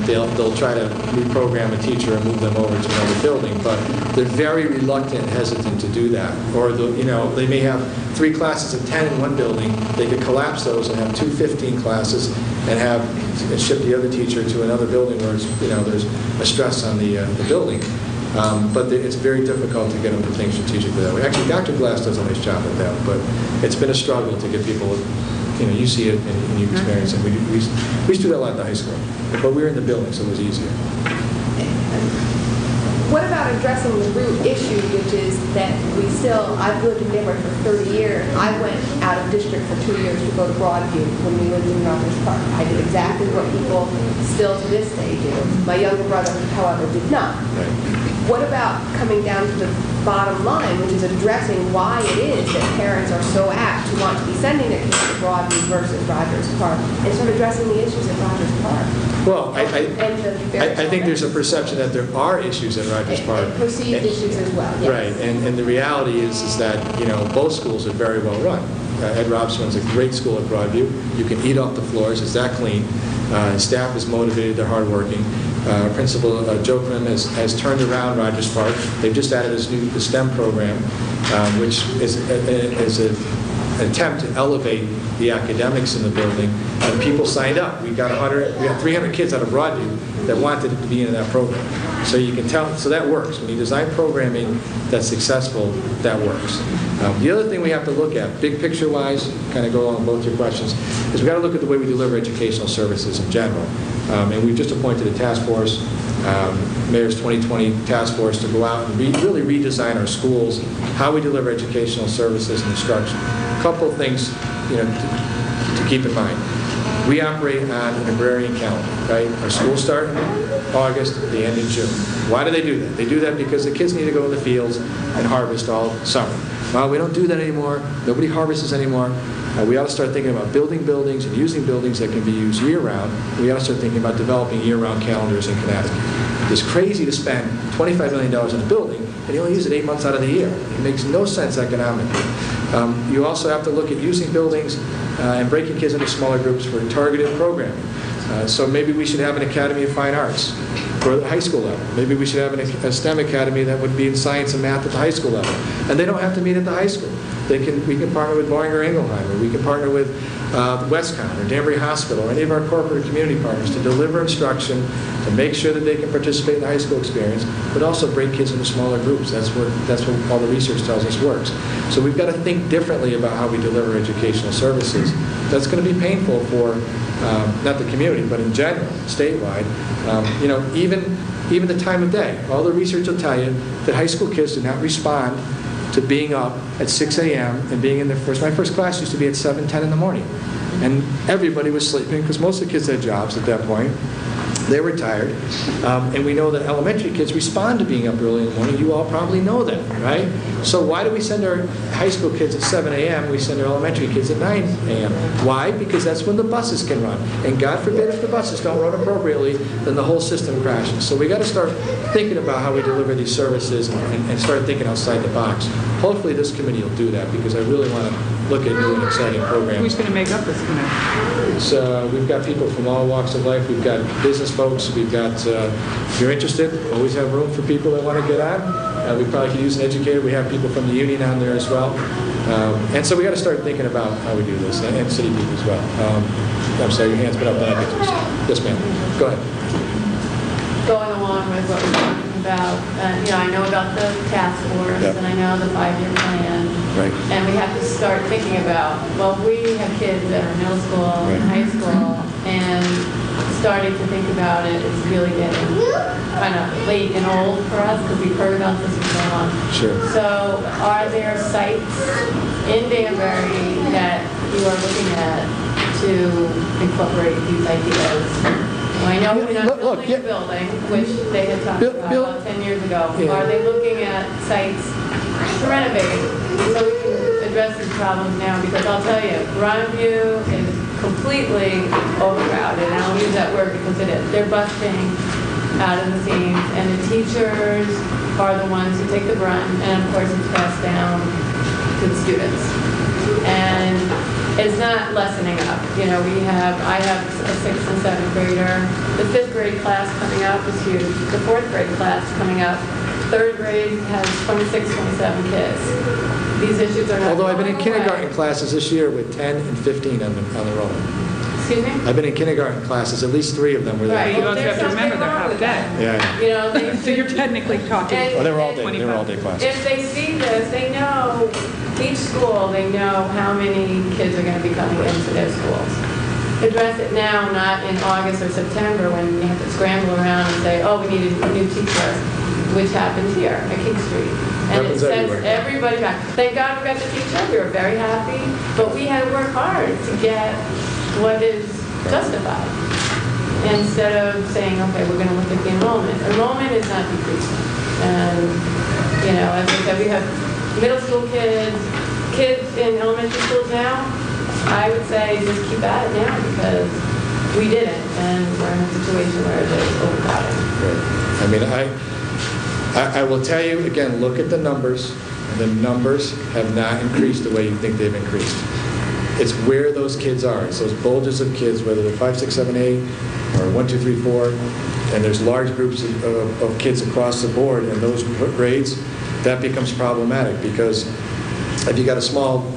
They'll try to reprogram a teacher and move them over to another building, but they're very reluctant and hesitant to do that. Or they may have 3 classes of 10 in one building. They could collapse those and have 2 15 classes and ship the other teacher to another building where there's a stress on the building. But it's very difficult to get them to think strategically that way. Actually, Dr. Glass does a nice job at that, but it's been a struggle to get people, you see it and you experience it. We used to do that a lot at the high school, but we were in the building, so it was easier. What about addressing the root issue, which is that I've lived in Danbury for 30 years. I went out of district for 2 years to go to Broadview when we lived in Rogers Park. I did exactly what people still to this day do. My younger brother, however, did not. Right. What about coming down to the bottom line, which is addressing why it is that parents are so apt to want to be sending their kids to Broadview versus Rogers Park, and sort of addressing the issues at Rogers Park? Well, I think there's a perception that there are issues at Rogers Park. And perceived issues as well, yes. Right, and the reality is that, both schools are very well run. Ed Robson runs a great school at Broadview. You can eat off the floors. It's that clean. Staff is motivated. They're hardworking. Principal Joe Krim has turned around Rogers Park. They've just added this new STEM program, which is an attempt to elevate the academics in the building. And people signed up. We got 300 kids out of Broadview that wanted to be in that program. So you can tell. So that works. When you design programming that's successful, that works. The other thing we have to look at, big picture-wise, kind of go along with both your questions, is we've got to look at the way we deliver educational services in general. And we've just appointed a task force, Mayor's 2020 task force, to go out and really redesign our schools, how we deliver educational services and instruction. A couple of things, to keep in mind. We operate on an agrarian calendar, right? Our schools start in August, they end in June. Why do they do that? They do that because the kids need to go in the fields and harvest all summer. Well, we don't do that anymore. Nobody harvests anymore. We ought to start thinking about building buildings and using buildings that can be used year-round. We ought to start thinking about developing year-round calendars in Connecticut. It's crazy to spend $25 million in a building and you only use it 8 months out of the year. It makes no sense economically. You also have to look at using buildings and breaking kids into smaller groups for targeted programming. So maybe we should have an Academy of Fine Arts for the high school level. Maybe we should have a STEM academy that would be in science and math at the high school level. And they don't have to meet at the high school. we can partner with Boehringer Ingelheim, or we can partner with Westcon or Danbury Hospital or any of our corporate or community partners to deliver instruction, to make sure that they can participate in the high school experience, but also break kids into smaller groups. That's what all the research tells us works. So we've got to think differently about how we deliver educational services. That's going to be painful for not the community, but in general, statewide. Even the time of day. All the research will tell you that high school kids do not respond to being up at 6 a.m. and being in their first. My first class used to be at 7:10 in the morning, and everybody was sleeping because most of the kids had jobs at that point. They were tired, and we know that elementary kids respond to being up early in the morning. You all probably know that, right? So why do we send our high school kids at 7 a.m.? We send our elementary kids at 9 a.m. Why? Because that's when the buses can run. And God forbid if the buses don't run appropriately, then the whole system crashes. So we got to start thinking about how we deliver these services and start thinking outside the box. Hopefully this committee will do that, because I really want to look at new and exciting programs. Who's going to make up this committee? So we've got people from all walks of life. We've got business folks. We've got, if you're interested, always have room for people that want to get on. We probably could use an educator. We have people from the union on there as well. And so we got to start thinking about how we do this, and city people as well. I'm sorry, your hand's been up. Then I get to Yes, ma'am. Go ahead. Going along with what we're talking about, I know about the task force, Yep. and I know the 5-year plan. Right. And we have to start thinking about, well, we have kids that are middle school and high school, and starting to think about it is really getting kind of late and old for us, because we've heard about this for so long. Sure. So are there sites in Danbury that you are looking at to incorporate these ideas? Well, I know we're not building a building, which they had talked about 10 years ago. Yeah. Are they looking at sites to renovate so we can address these problems now? Because I'll tell you, Grandview is completely overcrowded, and I'll use that word because it is. They're busting out of the seams, and the teachers are the ones who take the brunt, and of course it's passed down to the students. And it's not lessening up. I have a 6th and 7th grader. The 5th grade class coming up is huge. The 4th grade class coming up. 3rd grade has 26, 27 kids. These issues are not Although I've been in going kindergarten away. classes this year with 10 and 15 on the roll. Excuse me? I've been in kindergarten classes, at least 3 of them were there. Right. You also There's have to remember they're something wrong half with day. that. Yeah. So you're technically talking. And- They were all day. 25. They were all day classes. If they see this, they know, each school, they know how many kids are going to be coming into their schools. Address it now, not in August or September when you have to scramble around and say, oh, we need a new teacher, which happens here at King Street. And it Happens sends everywhere. everybody back. Thank God we got the teacher, we were very happy, but we had to work hard to get what is justified. Instead of saying, okay, we're going to look at the enrollment. Enrollment is not decreasing. And, as I said, we have middle school kids in elementary schools now. I would say just keep at it now, because we did it, and we're in a situation where it's overcrowded. Right. I mean, I will tell you, again, look at the numbers. The numbers have not increased the way you think they've increased. It's where those kids are. It's those bulges of kids, whether they're 5, 6, 7, 8, or 1, 2, 3, 4, and there's large groups of kids across the board in those grades. That becomes problematic, because if you got a small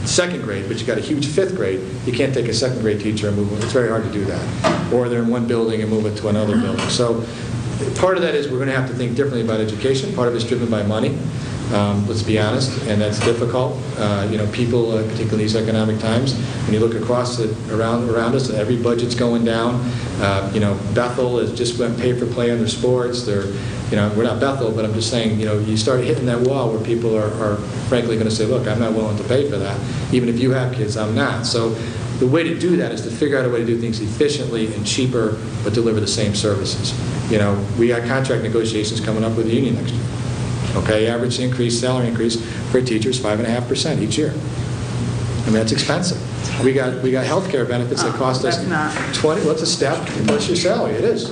2nd grade, but you got a huge 5th grade, you can't take a 2nd grade teacher and move them. It's very hard to do that. Or they're in one building and move it to another building. So part of that is we're going to have to think differently about education. Part of it's driven by money. Let's be honest, and that's difficult. People, particularly in these economic times, when you look across around us, every budget's going down. Bethel has just went pay for play on their sports. We're not Bethel, but I'm just saying, you start hitting that wall where people are frankly going to say, look, I'm not willing to pay for that. Even if you have kids, I'm not. So the way to do that is to figure out a way to do things efficiently and cheaper, but deliver the same services. We got contract negotiations coming up with the union next year. Okay, average salary increase for teachers 5.5% each year. I mean, that's expensive. We got health care benefits that cost us That's not. 20. What's a step plus your salary? It is.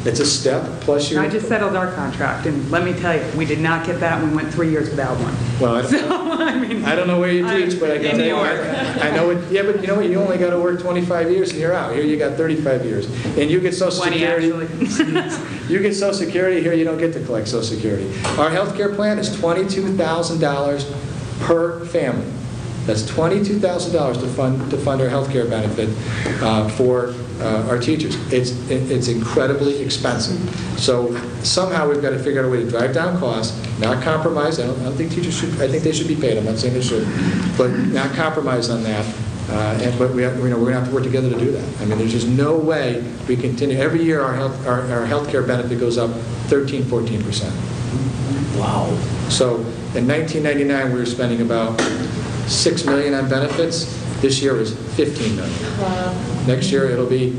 It's a step plus your. I just settled our contract, and let me tell you, we did not get that. We went 3 years without one. Well, I don't know where you teach, but I can tell you, I know it. Yeah, but you know what? You only got to work 25 years and you're out. Here you got 35 years, and you get Social 20 Security. actually. You get Social Security. Here you don't get to collect Social Security. Our health care plan is $22,000 per family. That's $22,000 to fund our health care benefit for our teachers. It's incredibly expensive. So somehow we've got to figure out a way to drive down costs, not compromise. I don't think teachers should. I think they should be paid. I'm not saying they should, but not compromise on that. But we're going to have to work together to do that. I mean, there's just no way we continue. Every year our health care benefit goes up 13, 14%. Wow. So in 1999 we were spending about $6 million on benefits. This year is $15 million. Wow. Next year it'll be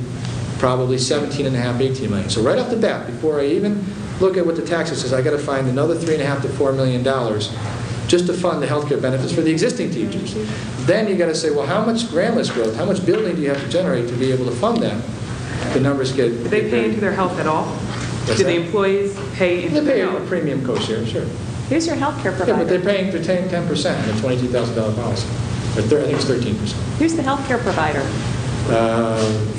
probably 17.5, 18 million. So right off the bat, before I even look at what the taxes says, I got to find another $3.5 to $4 million just to fund the health care benefits for the existing teachers. Then you got to say, well, how much grand list growth, how much building do you have to generate to be able to fund that? The numbers get... Do they pay into their health at all? What's Do that? the employees pay into They their pay health? a premium co-share, sure. Who's your health care Yeah, provider? but they're paying 10% on a $22,000 policy. Or I think it's 13%. Who's the health care provider?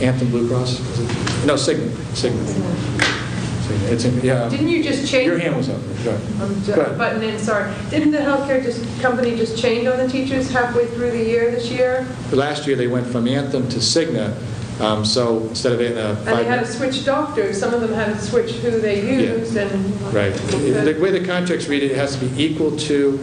Anthem Blue Cross? Is it? No, Cigna. It's yeah. Didn't you just change? Your hand was up. Go ahead. I'm Go ahead. butting in, sorry. Didn't the healthcare company just change on the teachers halfway through the year this year? Last year they went from Anthem to Cigna, so instead of in a And they had to switch doctors. Some of them had to switch who they used. And right. The way the contracts read it has to be equal to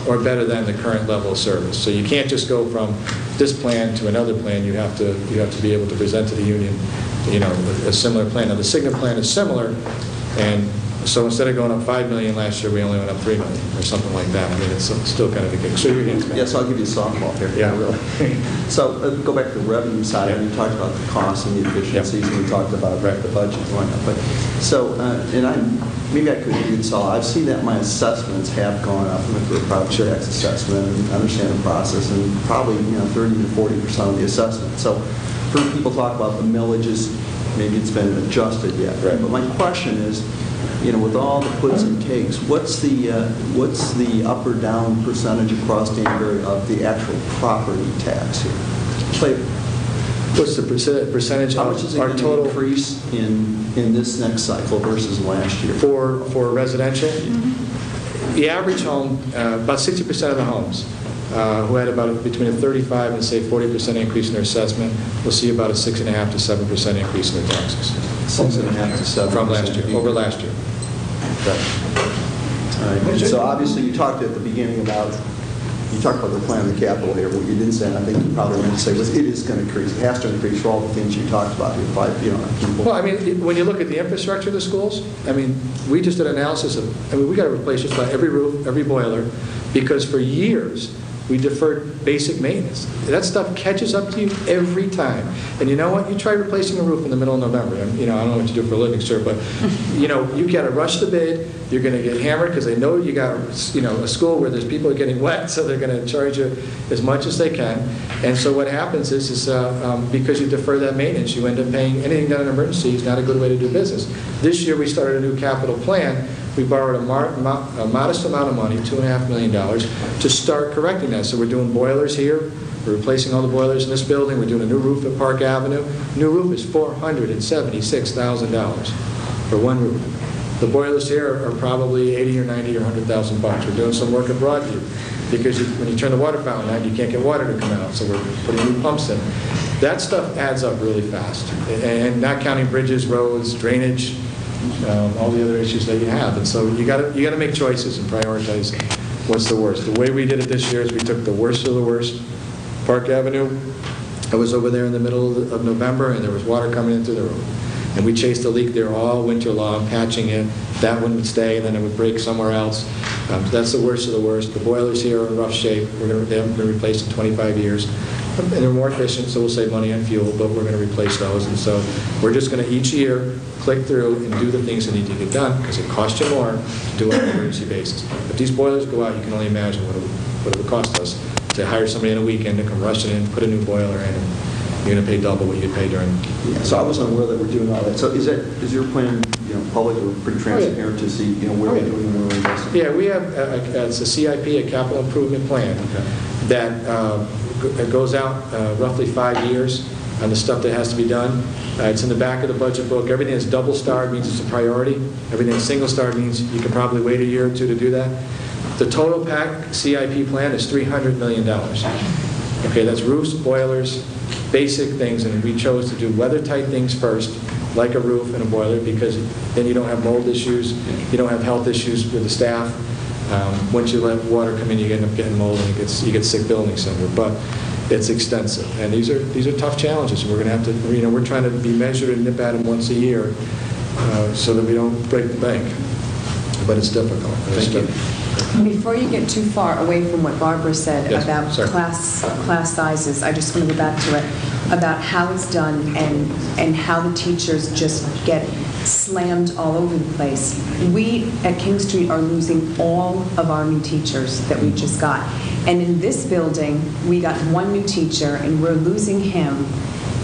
or better than the current level of service. So you can't just go from this plan to another plan. You have to be able to present to the union, a similar plan. Now the Cigna plan is similar, and so instead of going up $5 million last year, we only went up $3 million or something like that. I mean, it's still kind of a gig. So your hands, man. Yes, I'll give you a softball here. Yeah, really. So go back to the revenue side. Yeah. And you talked about the costs and the efficiencies, and we talked about the budget and whatnot. But so, maybe I could consult. I've seen that my assessments have gone up. I went through a property tax assessment and understand the process, and probably 30 to 40% of the assessment. So, I've heard people talk about the millages. Maybe it's been adjusted yet. Right. But my question is, with all the puts and takes, what's the up or down percentage across Danbury of the actual property tax here? What's the percentage How much is of it our going to total increase in this next cycle versus last year? for residential? The average home, about 60% of the homes who had about between a 35 and say 40% increase in their assessment will see about a 6.5 to 7% increase in their taxes. 6.5 to 7% from last year, over last year. All right. And so obviously you talked at the beginning about the plan of the capital here. What you didn't say, and I think you probably meant to say, was it is going to increase. It has to increase for all the things you talked about. Well, I mean, when you look at the infrastructure of the schools, I mean, we just did an analysis of, we got to replace just about every roof, every boiler, because for years we deferred basic maintenance. That stuff catches up to you every time. And you know what? You try replacing a roof in the middle of November. I don't know what you do for a living, sir, but you got to rush the bid. You're going to get hammered because they know you got a school where there's people getting wet, so they're going to charge you as much as they can. And so what happens is because you defer that maintenance, you end up paying anything done in emergency is not a good way to do business. This year we started a new capital plan. We borrowed a modest amount of money, $2.5 million, to start correcting that. So we're doing boilers here. We're replacing all the boilers in this building. We're doing a new roof at Park Avenue. New roof is $476,000 for one roof. The boilers here are probably 80 or 90 or 100,000 bucks. We're doing some work at Broadview because when you turn the water fountain on, you can't get water to come out. So we're putting new pumps in. That stuff adds up really fast, and not counting bridges, roads, drainage. All the other issues that you have. And so you got to make choices and prioritize what's the worst. The way we did it this year is we took the worst of the worst. Park Avenue, I was over there in the middle of November, and there was water coming into the roof. And we chased the leak there all winter long, patching it. That one would stay, and then it would break somewhere else. So that's the worst of the worst. The boilers here are in rough shape. They haven't been replaced in 25 years. And they're more efficient, so we'll save money on fuel, but we're going to replace those. And so we're just going to, each year, click through and do the things that need to get done, because it costs you more to do it on an emergency basis. If these boilers go out, you can only imagine what it would cost us to hire somebody in a weekend to come rush it in, put a new boiler in, and you're going to pay double what you'd pay during. Yeah, so I wasn't aware that we're doing all that. So is your plan, public or pretty transparent to see, where we're doing and where we're investing? Yeah, we have it's a CIP, a capital improvement plan, that goes out roughly 5 years on the stuff that has to be done. It's in the back of the budget book. Everything that's double starred means it's a priority. Everything that's single starred means you can probably wait a year or two to do that. The total PAC CIP plan is $300 million. Okay, that's roofs, boilers, basic things, and we chose to do weather-tight things first, like a roof and a boiler, because then you don't have mold issues, you don't have health issues with the staff. Once you let water come in, you end up getting mold, and you get sick buildings somewhere. But it's extensive, and these are tough challenges. We're going to have to, we're trying to be measured and nip at them once a year, so that we don't break the bank. But it's difficult. Thank you. Before you get too far away from what Barbara said about class sizes, I just want to go back to it, about how it's done and how the teachers just get slammed all over the place. We at King Street are losing all of our new teachers that we just got. And in this building, we got one new teacher and we're losing him,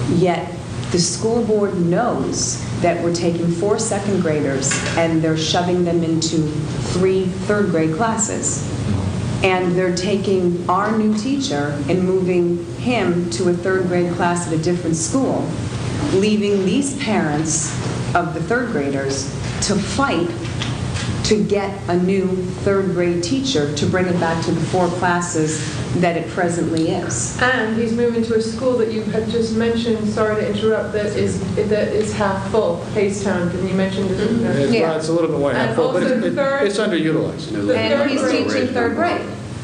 yet the school board knows that we're taking 4 second graders and they're shoving them into 3 third grade classes. And they're taking our new teacher and moving him to a third grade class at a different school, leaving these parents of the third graders to fight to get a new third grade teacher to bring it back to the 4 classes that it presently is. And he's moving to a school that you had just mentioned, sorry to interrupt, that is half full, Haystown, didn't you mention? Well, it's a little bit more half full, but it's underutilized. And he's teaching third grade.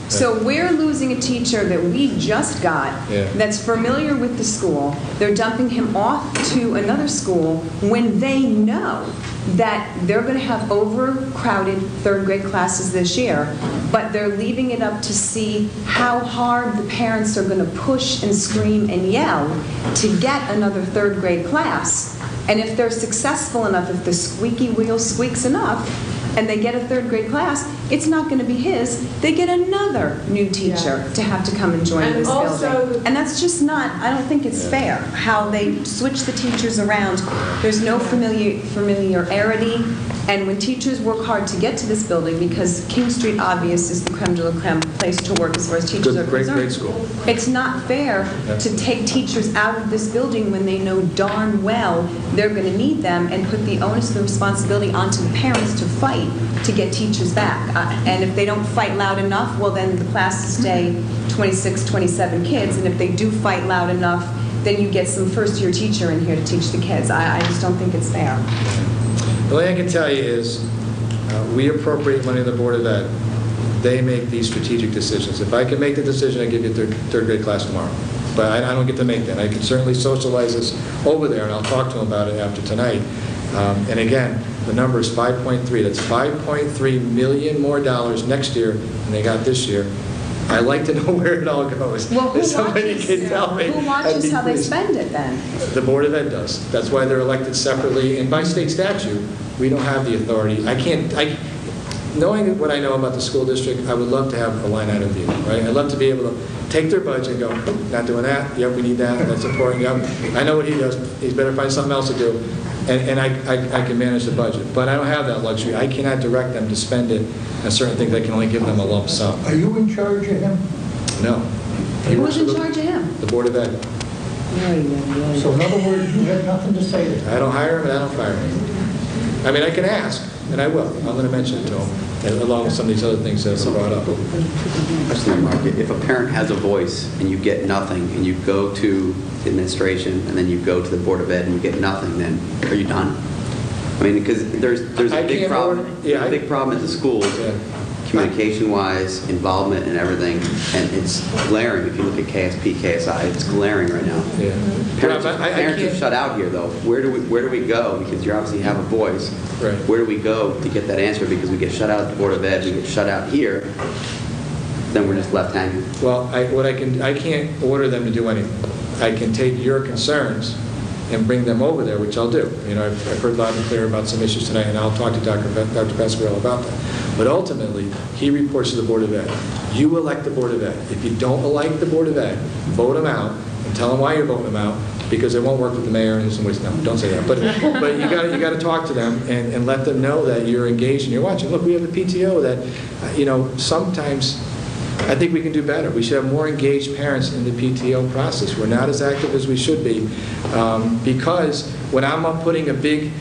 So we're losing a teacher that we just got that's familiar with the school. They're dumping him off to another school when they know that they're going to have overcrowded third grade classes this year, but they're leaving it up to see how hard the parents are going to push and scream and yell to get another third grade class. And if they're successful enough, if the squeaky wheel squeaks enough, and they get a third grade class, it's not going to be his. They get another new teacher to have to come and join this building. And that's just not, I don't think it's fair how they switch the teachers around. There's no familiarity. And when teachers work hard to get to this building, because King Street, obvious, is the creme de la creme place to work as far as teachers are concerned. Great school. It's not fair to take teachers out of this building when they know darn well they're going to need them, and put the onus of the responsibility onto the parents to fight to get teachers back. And if they don't fight loud enough, well, then the classes stay 26, 27 kids. And if they do fight loud enough, then you get some first-year teacher in here to teach the kids. I just don't think it's fair. The only thing I can tell you is we appropriate money to the Board of Ed. They make these strategic decisions. If I can make the decision, I give you a third grade class tomorrow. But I don't get to make that. I can certainly socialize this over there, and I'll talk to them about it after tonight. And again, the number is 5.3. That's $5.3 million more next year than they got this year. I like to know where it all goes. Well, if somebody can tell me. Who watches how they spend it then? The Board of Ed does. That's why they're elected separately. And by state statute, we don't have the authority. Knowing what I know about the school district, I would love to have a line item view, right? I'd love to be able to take their budget and go, not doing that. Yep, we need that. That's important. Yep. I know what he does. He's better find something else to do. And I can manage the budget. But I don't have that luxury. I cannot direct them to spend it on certain things. I can only give them a lump sum. Are you in charge of him? No. Who's in charge of him? The Board of Ed. So in other words, you had nothing to say to him? I don't hire him and I don't fire him. I mean, I can ask, and I will. I'm going to mention it to him, along with some of these other things that were brought up. Question mark. If a parent has a voice and you get nothing, and you go to the administration, and then you go to the Board of Ed and you get nothing, then are you done? I mean, because there's a big problem. A big problem at the schools, communication-wise, involvement and everything, and it's glaring. If you look at KSP, KSI, it's glaring right now. Yeah. Parents are shut out here, though. Where do we go? Because you obviously have a voice. Right. Where do we go to get that answer? Because we get shut out at the Board of Ed, we get shut out here, then we're just left hanging. Well, I can't order them to do anything. I can take your concerns and bring them over there, which I'll do. I've heard loud and clear about some issues tonight, and I'll talk to Dr. Pasquarello about that. But ultimately, he reports to the Board of Ed. You elect the Board of Ed. If you don't elect the Board of Ed, vote them out and tell them why you're voting them out, because they won't work with the mayor and some ways. No, don't say that. But you got to talk to them and let them know that you're engaged and you're watching. Look, we have a PTO that, sometimes I think we can do better. We should have more engaged parents in the PTO process. We're not as active as we should be, because when I'm up putting a big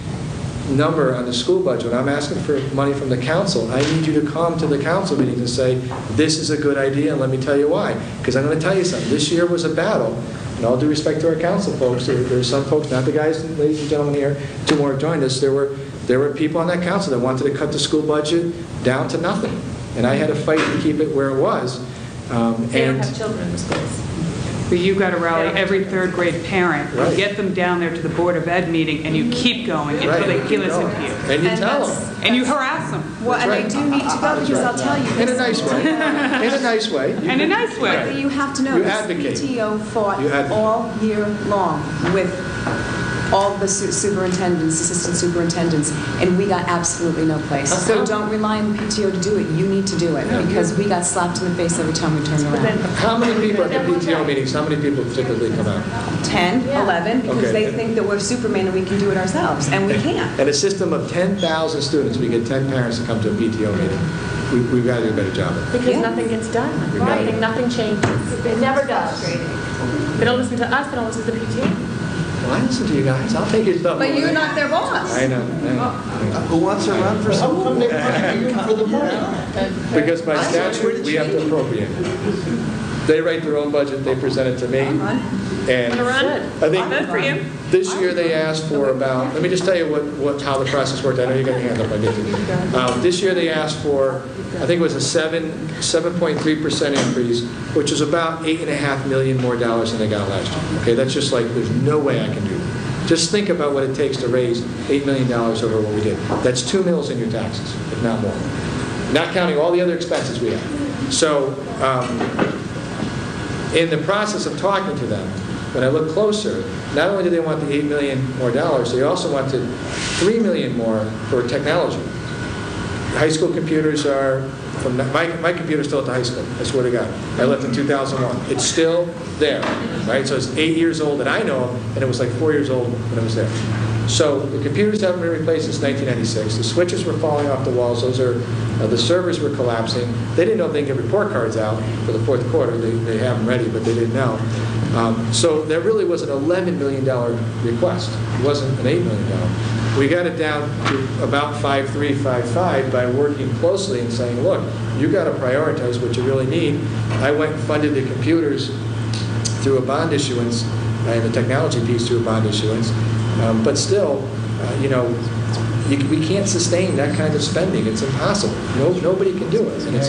number on the school budget, when I'm asking for money from the council, I need you to come to the council meetings and say, this is a good idea, and let me tell you why. Because I'm going to tell you something. This year was a battle. And all due respect to our council folks, there are some folks, not the guys, ladies and gentlemen here, two more have joined us, there were people on that council that wanted to cut the school budget down to nothing. And I had to fight to keep it where it was. They don't have children in the schools. But you've got to rally every third grade parent, Right. get them down there to the Board of Ed meeting, and you keep going until Right. they listen to you. And you tell them. And you harass them. Well, and right. they do need to go, because I'll tell you. In a nice way. In a nice way. In a nice way. But you have to know, You this advocate. PTO fought You advocate. all year long with all the superintendents, assistant superintendents, and we got absolutely no place. So don't rely on the PTO to do it. You need to do it, because we got slapped in the face every time we turned around. How many people at the PTO meetings, how many people typically come out? 10, 11, because Okay. they think that we're Superman and we can do it ourselves, and we can't. In a system of 10,000 students, we get 10 parents to come to a PTO meeting. We've got to do a better job of it. Because nothing gets done. Nothing changes. It never does. They don't listen to us, they don't listen to the PTA. Well, I listen to you guys. I'll take your stuff. But you're not their boss. I know. Who wants to run for How some? come they pay you for the money? Because by statute, we have to appropriate. They write their own budget, they present it to me. And I Good for you. think this year they asked for about, let me just tell you how the process worked. I know you got your hand up, I get you. This year they asked for, I think it was a 7.3% increase, which is about $8.5 million more dollars than they got last year. Okay, that's just like, there's no way I can do that. Just think about what it takes to raise $8 million over what we did. That's 2 mils in your taxes, if not more. Not counting all the other expenses we have. So, in the process of talking to them, when I look closer, not only do they want the $8 million more dollars, they also wanted $3 million more for technology. High school computers are, from my computer's still at the high school, I swear to God. I left in 2001. It's still there, right? So it's 8 years old that I know of, and it was like 4 years old when it was there. So the computers haven't been replaced since 1996. The switches were falling off the walls. Those are, the servers were collapsing. They didn't know if they could get report cards out for the fourth quarter. They have them ready, but they didn't know. So that really was an $11 million request. It wasn't an $8 million. We got it down to about 5.3, 5.5 by working closely and saying, look, you got to prioritize what you really need. I went and funded the computers through a bond issuance, and the technology piece through a bond issuance. But still, we can't sustain that kind of spending. It's impossible. Nobody can do it. And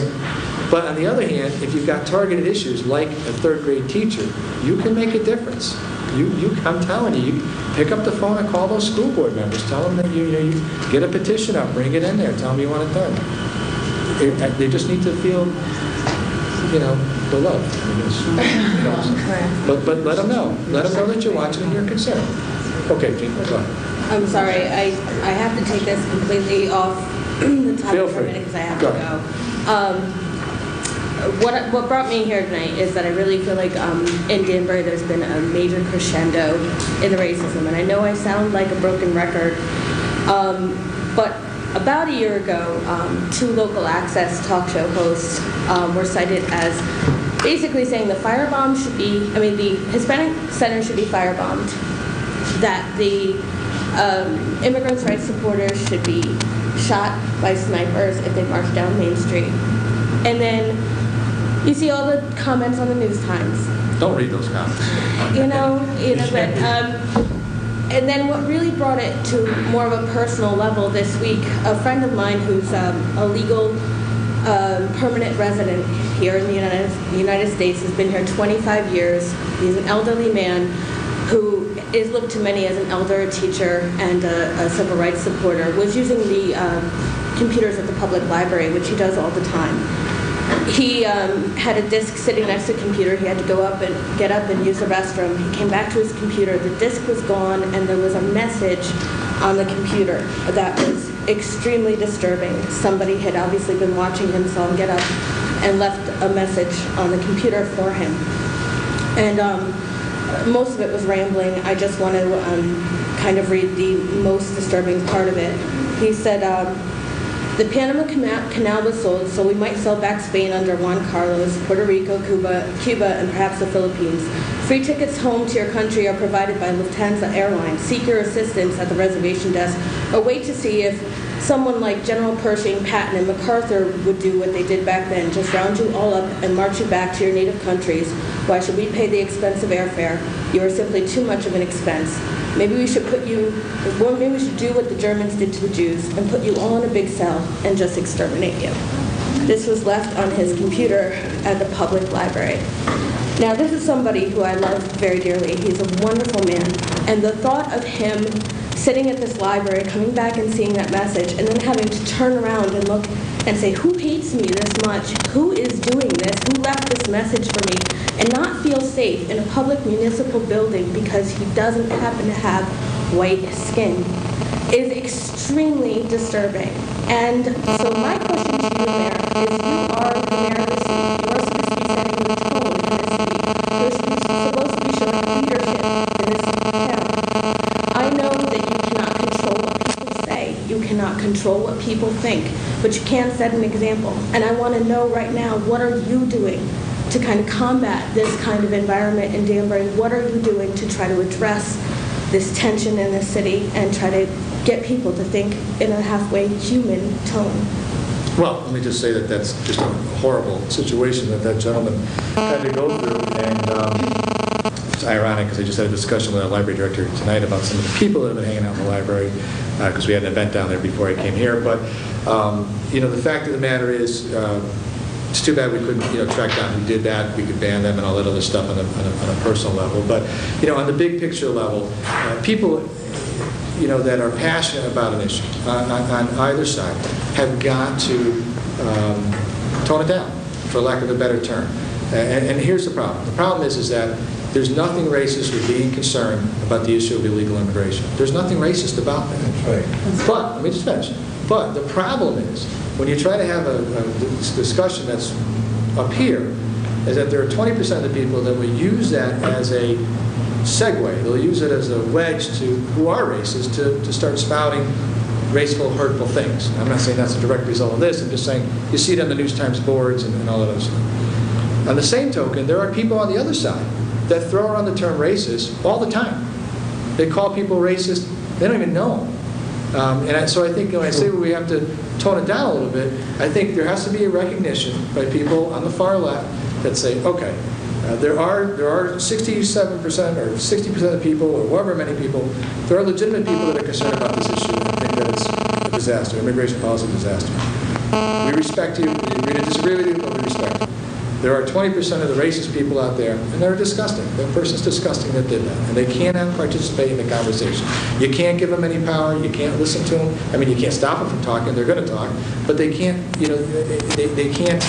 but on the other hand, if you've got targeted issues like a third grade teacher, you can make a difference. I'm telling you, pick up the phone and call those school board members. Tell them that you get a petition up, bring it in there, tell them you want it done. They just need to feel, the love. But let them know. Let them know that you're watching and you're concerned. Okay, Jean, go ahead. I'm sorry, I have to take this completely off the topic Feel for a free. minute because I have Go to go. What brought me here tonight is that I really feel like in Danbury there's been a major crescendo in the racism, and I know I sound like a broken record, but about a year ago, 2 local access talk show hosts were cited as basically saying the Hispanic Center should be firebombed, that the immigrants' rights supporters should be shot by snipers if they march down Main Street. And then you see all the comments on the News Times. Don't read those comments. And then what really brought it to more of a personal level this week, a friend of mine who's a legal permanent resident here in the United States, has been here 25 years. He's an elderly man who is looked to many as an elder, a teacher, and a civil rights supporter, was using the computers at the public library, which he does all the time. He had a disk sitting next to the computer. He had to get up and use the restroom. He came back to his computer. The disk was gone, and there was a message on the computer that was extremely disturbing. Somebody had obviously been watching him, saw him get up, and left a message on the computer for him. And most of it was rambling. I just want to kind of read the most disturbing part of it. He said, The Panama Canal was sold so we might sell back Spain under Juan Carlos, Puerto Rico, Cuba, and perhaps the Philippines. Free tickets home to your country are provided by Lufthansa Airlines. Seek your assistance at the reservation desk or wait to see if someone like General Pershing, Patton, and MacArthur would do what they did back then, just round you all up and march you back to your native countries. Why should we pay the expensive airfare? You are simply too much of an expense. Maybe we should do what the Germans did to the Jews and put you all in a big cell and just exterminate you. This was left on his computer at the public library. Now, this is somebody who I love very dearly. He's a wonderful man. And the thought of him sitting at this library, coming back and seeing that message, and then having to turn around and look and say, who hates me this much? Who is doing this? Who left this message for me? And not feel safe in a public municipal building because he doesn't happen to have white skin is extremely disturbing. And so my question to you, Mayor, is you are the mayor of the city. You are supposed to be setting the tone in this city. You're supposed to be showing leadership in this town. I know that you cannot control what people say. You cannot control what people think. But you can set an example. And I want to know right now, what are you doing to kind of combat this kind of environment in Danbury? What are you doing to try to address this tension in the city and try to get people to think in a halfway human tone? Well, let me just say that that's just a horrible situation that gentleman had to go through. And it's ironic because I just had a discussion with our library director tonight about some of the people that have been hanging out in the library because we had an event down there before I came here. But, the fact of the matter is, it's too bad we couldn't, track down who did that. We could ban them and all that other stuff on a personal level. But, on the big picture level, people, that are passionate about an issue on either side have got to tone it down, for lack of a better term. And here's the problem. The problem is that there's nothing racist with being concerned about the issue of illegal immigration. There's nothing racist about that. That's right. But, let me just finish. But the problem is, when you try to have a discussion that's up here, is that there are 20% of the people that will use that as a segue. They'll use it as a wedge to who are racist to start spouting raceful, hurtful things. I'm not saying that's a direct result of this. I'm just saying you see it on the News Times boards and all of those stuff. On the same token, there are people on the other side that throw around the term racist all the time. They call people racist. They don't even know them. So I think when I say we have to tone it down a little bit, I think there has to be a recognition by people on the far left that say, okay, there are 67% or 60% of people, or however many people, there are legitimate people that are concerned about this issue and think that it's a disaster, immigration policy is a disaster. We respect you. We agree to disagree with you, but we respect you. There are 20% of the racist people out there, and they're disgusting. That person's disgusting that did that, and they cannot participate in the conversation. You can't give them any power. You can't listen to them. I mean, you can't stop them from talking. They're going to talk, but they can't. They can't.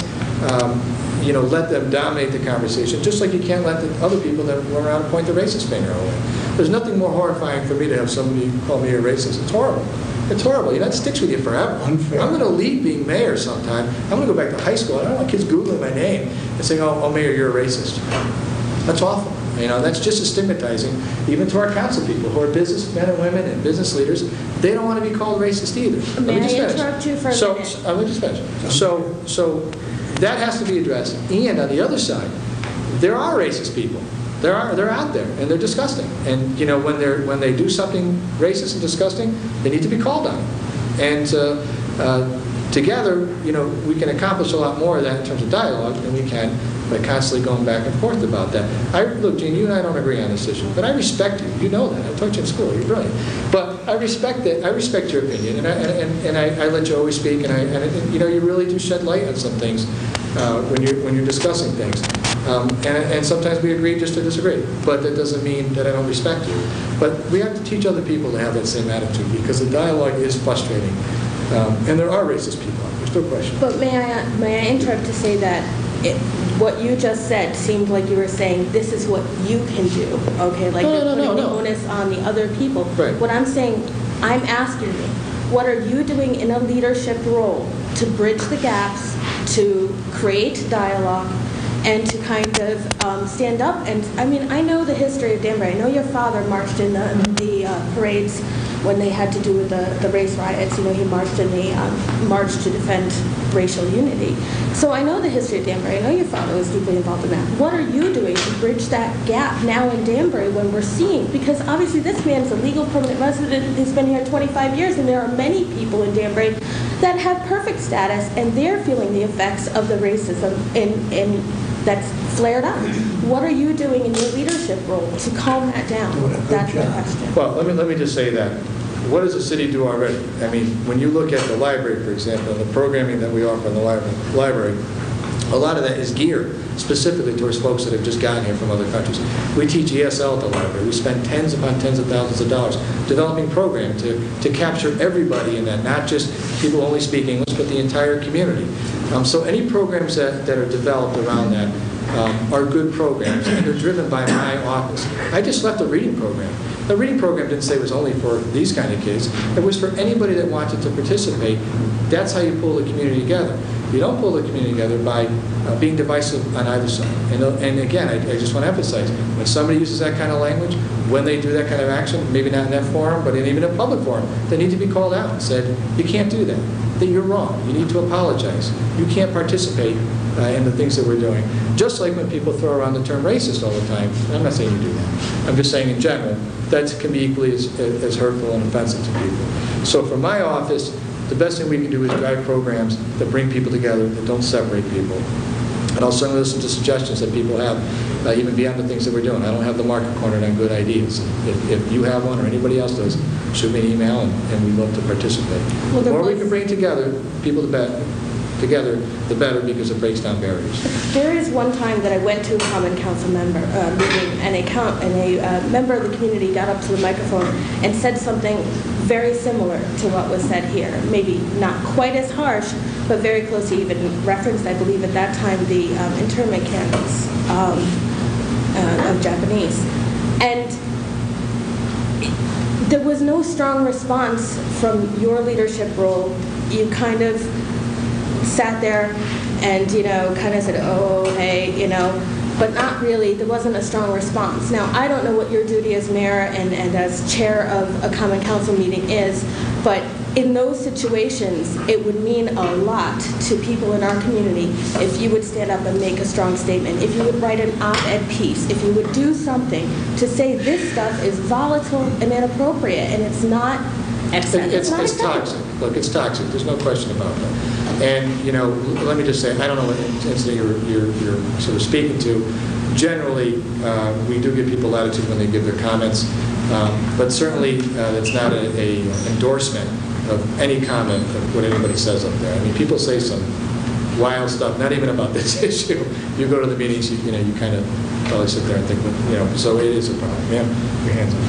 Let them dominate the conversation, just like you can't let the other people that run around and point the racist finger away. There's nothing more horrifying for me to have somebody call me a racist. It's horrible. It's horrible. That sticks with you forever. Unfair. I'm going to leave being mayor sometime. I'm going to go back to high school. I don't want kids Googling my name and saying, oh, mayor, you're a racist. That's awful. That's just as stigmatizing, even to our council people who are businessmen and women and business leaders. They don't want to be called racist either. May I interrupt you for a minute? Let me just finish. So that has to be addressed. And on the other side, there are racist people. They're out there, and they're disgusting. And when they do something racist and disgusting, they need to be called on. And together, we can accomplish a lot more of that in terms of dialogue than we can by constantly going back and forth about that. Look, Gene, you and I don't agree on this issue, but I respect you. You know that. I taught you in school. You're brilliant. But I respect that. I respect your opinion, and I let you always speak. And you really do shed light on some things when you're discussing things. And sometimes we agree just to disagree, but that doesn't mean that I don't respect you. But we have to teach other people to have that same attitude because the dialogue is frustrating. And there are racist people out there. There's no question. But may I interrupt to say that what you just said seemed like you were saying this is what you can do, okay? Like you're putting the onus on the other people. Right. What I'm saying, I'm asking you, what are you doing in a leadership role to bridge the gaps, to create dialogue, and to kind of stand up? And I mean, I know the history of Danbury. I know your father marched in the parades when they had to do with the race riots. You know, he marched in the March to Defend Racial Unity. So I know the history of Danbury. I know your father was deeply involved in that. What are you doing to bridge that gap now in Danbury when we're seeing, because obviously this man's a legal permanent resident who's been here 25 years, and there are many people in Danbury that have perfect status, and they're feeling the effects of the racism that's flared up. What are you doing in your leadership role to calm that down? That's my question. Well, let me just say that. What does the city do already? I mean, when you look at the library, for example, and the programming that we offer in the library, a lot of that is geared specifically towards folks that have just gotten here from other countries. We teach ESL at the library. We spend tens upon tens of thousands of dollars developing programs to capture everybody in that, not just people only speak English, but the entire community. So any programs that are developed around that are good programs, and they're driven by my office. I just left a reading program. The reading program didn't say it was only for these kind of kids. It was for anybody that wanted to participate. That's how you pull the community together. You don't pull the community together by being divisive on either side. And again, I just want to emphasize, when somebody uses that kind of language, when they do that kind of action, maybe not in that forum, but even a public forum, they need to be called out and said, you can't do that. That you're wrong. You need to apologize. You can't participate in the things that we're doing. Just like when people throw around the term racist all the time. I'm not saying you do that. I'm just saying in general, that can be equally as hurtful and offensive to people. So for my office, the best thing we can do is drive programs that bring people together, that don't separate people. And I'll certainly listen to suggestions that people have, even beyond the things that we're doing. I don't have the market cornered on good ideas. If you have one or anybody else does, shoot me an email, and we'd love to participate. Well, the more we can bring together people, the better, because it breaks down barriers. There is one time that I went to a Common Council member meeting, and a member of the community got up to the microphone and said something very similar to what was said here. Maybe not quite as harsh, but very close. He even referenced, I believe at that time, the internment camps of Japanese. And there was no strong response from your leadership role. You kind of sat there and, kind of said, oh, hey, but not really. There wasn't a strong response. Now, I don't know what your duty as mayor and as chair of a Common Council meeting is, but in those situations, it would mean a lot to people in our community if you would stand up and make a strong statement, if you would write an op-ed piece, if you would do something to say this stuff is volatile and inappropriate, and it's not acceptable. It's toxic. Look, it's toxic. There's no question about that. And, let me just say, I don't know what incident you're sort of speaking to. Generally, we do give people latitude when they give their comments, but certainly that's not an endorsement of any comment of what anybody says up there. I mean, people say some wild stuff, not even about this issue. You go to the meetings, you kind of probably sit there and think, so it is a problem. Ma'am, your hands up.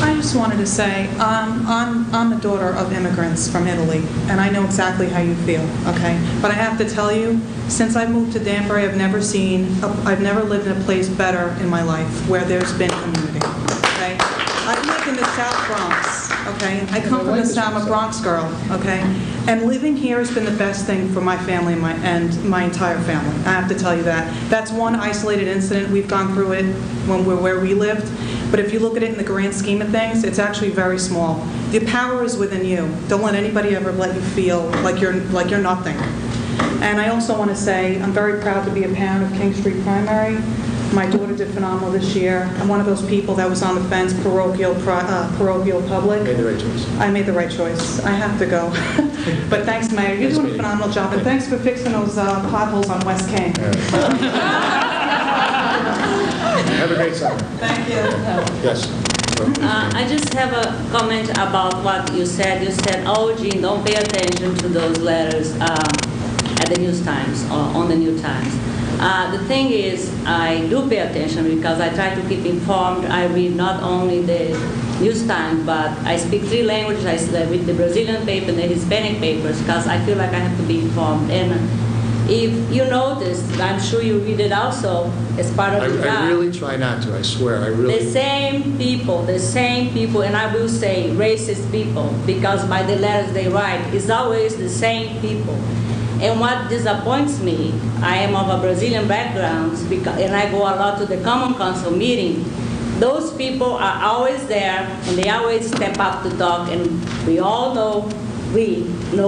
I just wanted to say, I'm the daughter of immigrants from Italy, and I know exactly how you feel, okay? But I have to tell you, since I moved to Danbury, I've never lived in a place better in my life where there's been community, okay? I've lived in the South Bronx, okay? I come from the South, I'm a Bronx girl, okay? And living here has been the best thing for my family and my entire family. I have to tell you that. That's one isolated incident. We've gone through it when we're where we lived. But if you look at it in the grand scheme of things, it's actually very small. The power is within you. Don't let anybody ever let you feel like you're nothing. And I also want to say I'm very proud to be a parent of King Street Primary. My daughter did phenomenal this year. I'm one of those people that was on the fence, parochial, public. Made the right choice. I made the right choice. I have to go. But thanks, Mayor. You're doing a phenomenal job. And thanks for fixing those potholes on West King. Have a great summer. Thank you. Yes. I just have a comment about what you said. You said, oh, Jean, don't pay attention to those letters at the News Times or on the New Times. The thing is, I do pay attention because I try to keep informed. I read not only the News Times, but I speak 3 languages. I read the Brazilian paper and the Hispanic papers because I feel like I have to be informed. And if you notice, I'm sure you read it also as part of the job. I really try not to, I swear. I really. The same people, and I will say racist people, because by the letters they write, it's always the same people. And what disappoints me, I am of a Brazilian background, and I go a lot to the Common Council meeting. those people are always there, and they always step up to talk, and we know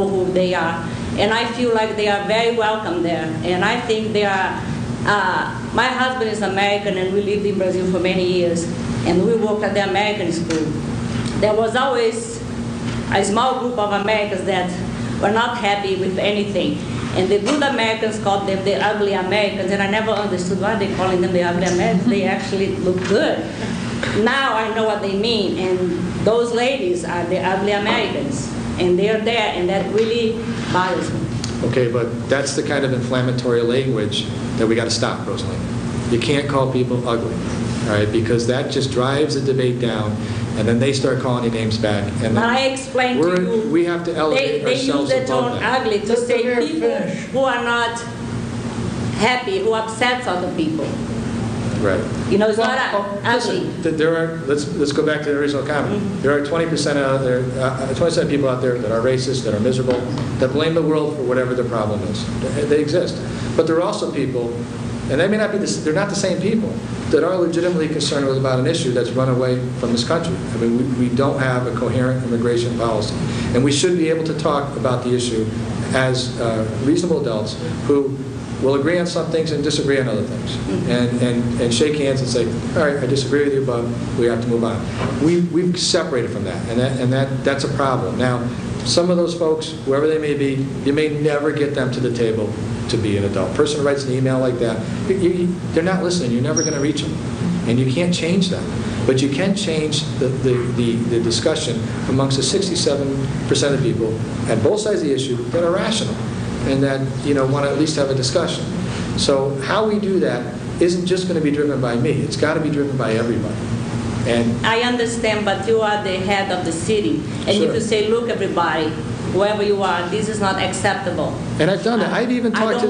who they are. And I feel like they are very welcome there. And I think they are, my husband is American, and we lived in Brazil for many years, and we worked at the American school. There was always a small group of Americans that were not happy with anything. And the good Americans called them the ugly Americans, and I never understood why they're calling them the ugly Americans. They actually look good. Now I know what they mean, and those ladies are the ugly Americans, and they're there, and that really bothers me. Okay, but that's the kind of inflammatory language that we got to stop, Rosalie. You can't call people ugly, all right, because that just drives the debate down, and then they start calling you names back. And but I explained to you, we have to elevate ourselves they use the term above that. ugly to say people who are not happy, who upsets other people. Right. You know, it's not ugly. Let's go back to the original comment. Mm-hmm. There are 20% out there, 20% of people out there that are racist, that are miserable, that blame the world for whatever the problem is. They exist. But there are also people, and they may not be, they're not the same people, that are legitimately concerned about an issue that's run away from this country. I mean, we don't have a coherent immigration policy. And we should be able to talk about the issue as reasonable adults who will agree on some things and disagree on other things, and shake hands and say, all right, I disagree with you, but we have to move on. We've separated from that, and that's a problem. Now, some of those folks, whoever they may be, you may never get them to the table to be an adult. Person who writes an email like that, they're not listening. You're never going to reach them, and you can't change them. But you can change the discussion amongst the 67% of people at both sides of the issue that are rational and that want to at least have a discussion. So how we do that isn't just going to be driven by me. It's got to be driven by everybody. And I understand, but you are the head of the city, and Sure. if you say, look, everybody, whoever you are, this is not acceptable. And I've done that. I've even talked to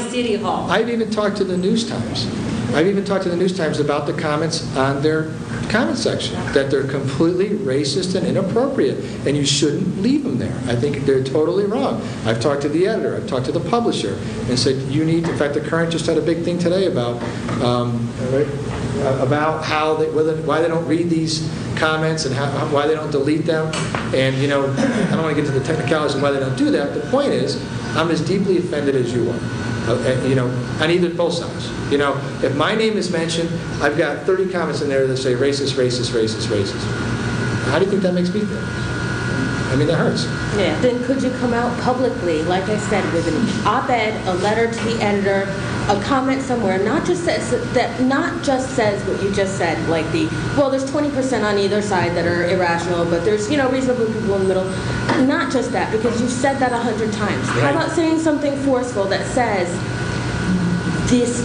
City Hall. I've even talked to the News Times. I've even talked to the News Times about the comments on their comment section, that they're completely racist and inappropriate, and you shouldn't leave them there. I think they're totally wrong. I've talked to the editor, I've talked to the publisher, and said, you need, in fact, the Current just had a big thing today about how why they don't read these comments and why they don't delete them. And, I don't want to get to the technicalities of why they don't do that. The point is, I'm as deeply offended as you are. On both sides. If my name is mentioned, I've got 30 comments in there that say racist, racist, racist, racist. How do you think that makes me feel? I mean, that hurts. Yeah. Then could you come out publicly, like I said, with an op-ed, a letter to the editor, a comment somewhere, not just says what you just said, like there's 20% on either side that are irrational, but there's reasonable people in the middle. Not just that, because you've said that 100 times. Right. How about saying something forceful that says this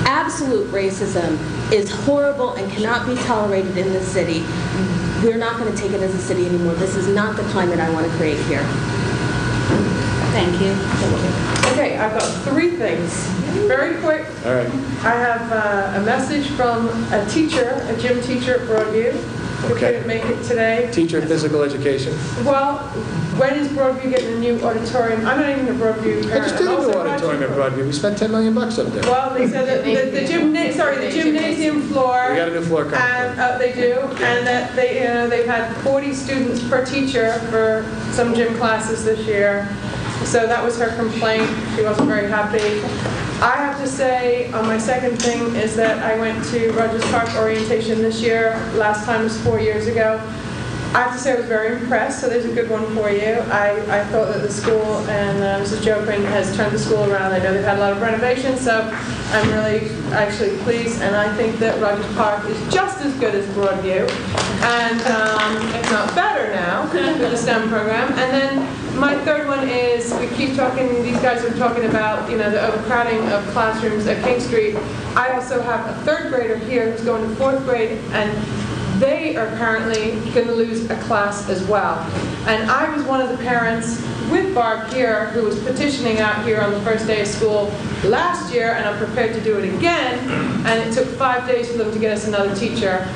absolute racism is horrible and cannot be tolerated in this city. We're not going to take it as a city anymore. This is not the climate I want to create here. Thank you. Okay, I've got 3 things. Very quick. All right. I have a message from a teacher, a gym teacher at Broadview, who Okay. couldn't make it today. Teacher of physical education. Well, when is Broadview getting a new auditorium? I'm not even a Broadview I parent. just did a I'm new also auditorium at watching- Broadview. We spent $10 million up there. Well, they said that the gymnasium floor. We got a new floor coming. And they do, and that they've had 40 students per teacher for some gym classes this year. So that was her complaint. She wasn't very happy. I have to say, my second thing is that I went to Rogers Park orientation this year. Last time was 4 years ago. I have to say I was very impressed, so there's a good one for you. I thought that the school, and Mrs. Jopin has turned the school around. I know they've had a lot of renovations, so I'm really actually pleased, and I think that Rogers Park is just as good as Broadview, and if not better now, with the STEM program. And then my third one is, we keep talking, these guys are talking about, the overcrowding of classrooms at King Street. I also have a 3rd grader here who's going to 4th grade, and they are apparently going to lose a class as well. And I was one of the parents with Barb here who was petitioning out here on the first day of school last year, and I'm prepared to do it again. And it took 5 days for them to get us another teacher.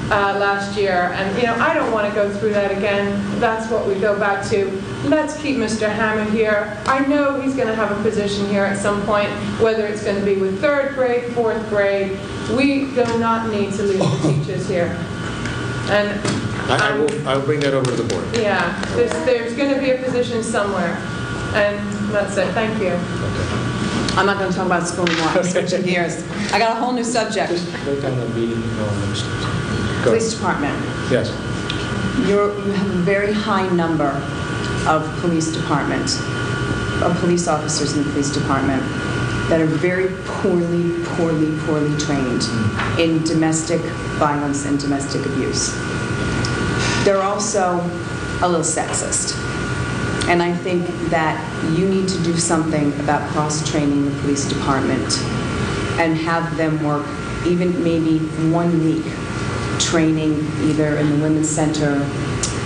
last year, and I don't want to go through that again. That's what we go back to. Let's keep Mr. Hammer here. I know he's going to have a position here at some point, whether it's going to be with 3rd grade, 4th grade. We do not need to lose the teachers here. And I will bring that over to the board. yeah, there's going to be a position somewhere, and that's it. Thank you. I'm not going to talk about school anymore. I'm switching gears. I got a whole new subject. Just note down the meeting. Police department. Yes. You have a very high number of police officers in the police department that are very poorly trained in domestic violence and domestic abuse. They're also a little sexist. And I think that you need to do something about cross-training the police department and have them work even maybe 1 week training either in the Women's Center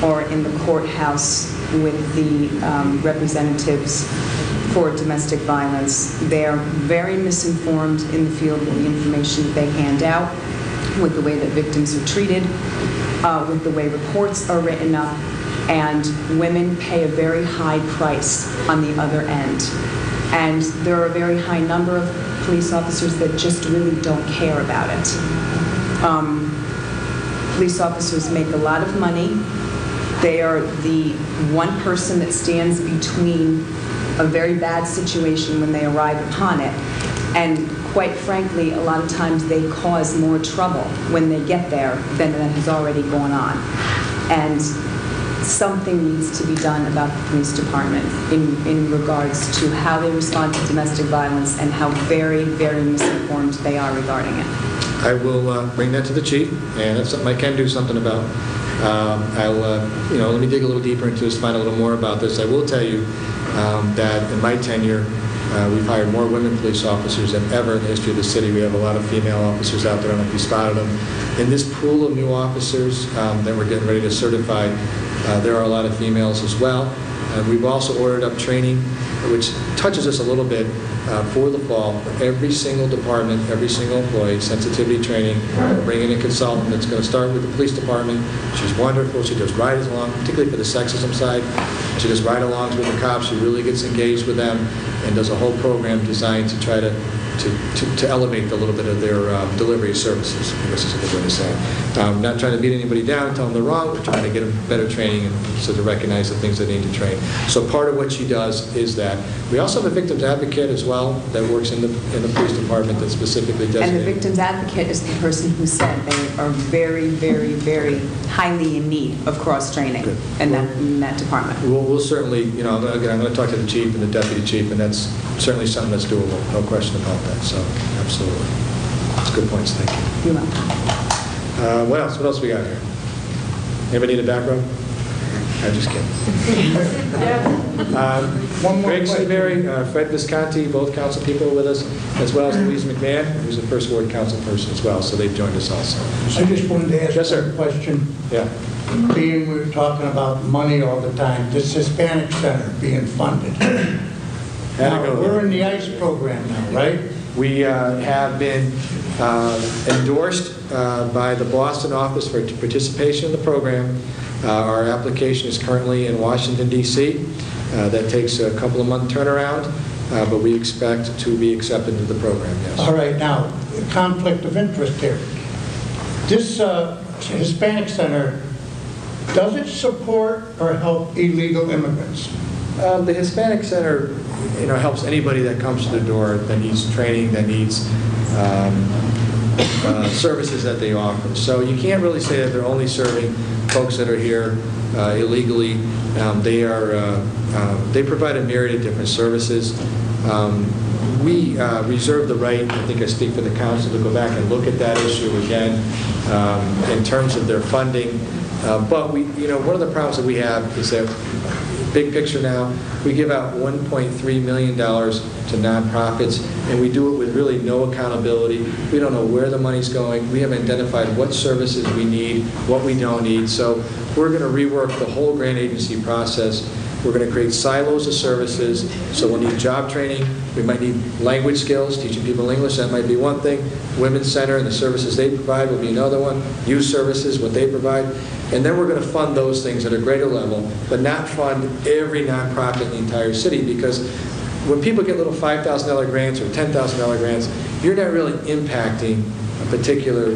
or in the courthouse with the representatives for domestic violence. They are very misinformed in the field with the information that they hand out, with the way that victims are treated, with the way reports are written up, and women pay a very high price on the other end. And there are a very high number of police officers that just really don't care about it. Police officers make a lot of money. They are the one person that stands between a very bad situation when they arrive upon it. And quite frankly, a lot of times they cause more trouble when they get there than that has already gone on. And something needs to be done about the police department in regards to how they respond to domestic violence and how very misinformed they are regarding it. I will bring that to the chief, and that's something I can do something about. Let me dig a little deeper into this, find a little more about this. I will tell you that in my tenure, we've hired more women police officers than ever in the history of the city. We have a lot of female officers out there. I don't know if you spotted them. In this pool of new officers that we're getting ready to certify, there are a lot of females as well. We've also ordered up training, which touches us a little bit for the fall, for every single department, every single employee, sensitivity training. We're bringing in a consultant that's going to start with the police department. She's wonderful. She does ride-along, particularly for the sexism side. She does ride-alongs with the cops. She really gets engaged with them and does a whole program designed to try to elevate a little bit of their delivery services, I guess is a good way to say it. Not trying to beat anybody down, tell them they're wrong, but trying to get them better training and so to recognize the things they need to train. So part of what she does is that. We also have a victims advocate as well that works in the police department that specifically does. And the victims advocate is the person who said they are very highly in need of cross-training in that department. We'll certainly, again, I'm going to talk to the chief and the deputy chief, and that's certainly something that's doable, no question about that. So, absolutely. That's good points, thank you. You're welcome. What else? What else we got here? Anybody need a back row? I'm just kidding. Greg Seabury, Fred Visconti, both council people are with us, as well as Louise McMahon, who's the first ward council person as well, so they've joined us also. I just wanted to ask a question. Yeah. Being we're talking about money all the time, this Hispanic Center being funded. Now, we're in the ICE program now, right? We have been endorsed by the Boston office for participation in the program. Our application is currently in Washington, D.C. That takes a couple of month turnaround, but we expect to be accepted into the program, yes. All right, now, conflict of interest here. This Hispanic Center, does it support or help illegal immigrants? The Hispanic Center, helps anybody that comes to the door that needs training, that needs services that they offer. So you can't really say that they're only serving folks that are here illegally. They provide a myriad of different services. We reserve the right, I think I speak for the council, to go back and look at that issue again in terms of their funding. But one of the problems that we have is that, big picture now, we give out $1.3 million to nonprofits, and we do it with really no accountability. We don't know where the money's going. We haven't identified what services we need, what we don't need. So we're going to rework the whole grant agency process We're going to create silos of services, so we'll need job training, we might need language skills, teaching people English, that might be one thing. Women's Center and the services they provide will be another one. Youth services, what they provide. And then we're going to fund those things at a greater level, but not fund every nonprofit in the entire city, because when people get little $5,000 grants or $10,000 grants, you're not really impacting a particular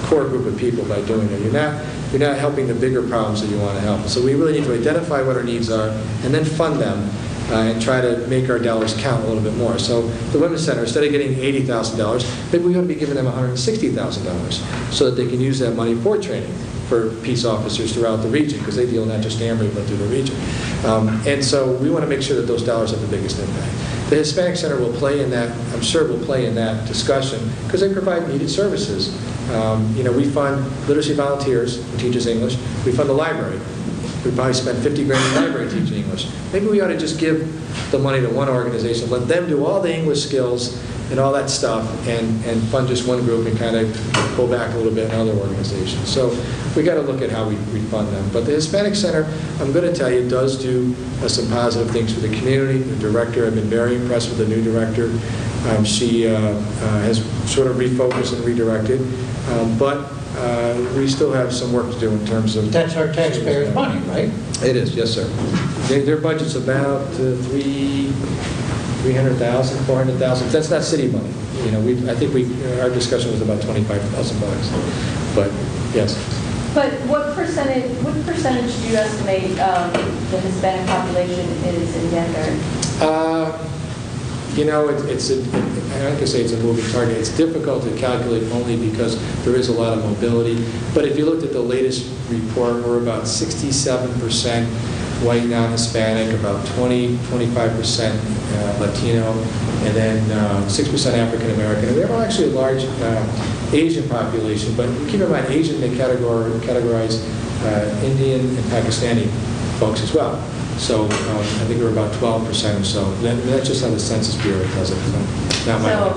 core group of people by doing it. You're not helping the bigger problems that you want to help. So we really need to identify what our needs are and then fund them and try to make our dollars count a little bit more. So the Women's Center, instead of getting $80,000, maybe we ought to be giving them $160,000 so that they can use that money for training for peace officers throughout the region, because they deal not just Danbury but through the region. And so we want to make sure that those dollars have the biggest impact. The Hispanic Center will play in that, I'm sure will play in that discussion, because they provide needed services. We fund literacy volunteers who teach us English. We fund the library. We probably spend $50,000 in the library teaching English. Maybe we ought to just give the money to one organization, let them do all the English skills and all that stuff, and fund just one group and kind of pull back a little bit in other organizations. So we got to look at how we fund them. But the Hispanic Center, I'm going to tell you, does do some positive things for the community. The director, I've been very impressed with the new director. She has sort of refocused and redirected, but we still have some work to do in terms of... That's our taxpayers' money, right? It is, yes, sir. Their budget's about $300,000, $400,000. That's not city money. I think our discussion was about $25,000. But yes. But what percentage do you estimate the Hispanic population is in Danbury? Like I say, it's a moving target. It's difficult to calculate only because there is a lot of mobility. But if you looked at the latest report, we're about 67% white non-Hispanic, about 25% Latino, and then 6% African American. And we have actually a large Asian population, but keep in mind, Asian, they categorize Indian and Pakistani folks as well. So I think we're about 12% or so. That's just how the Census Bureau does it. So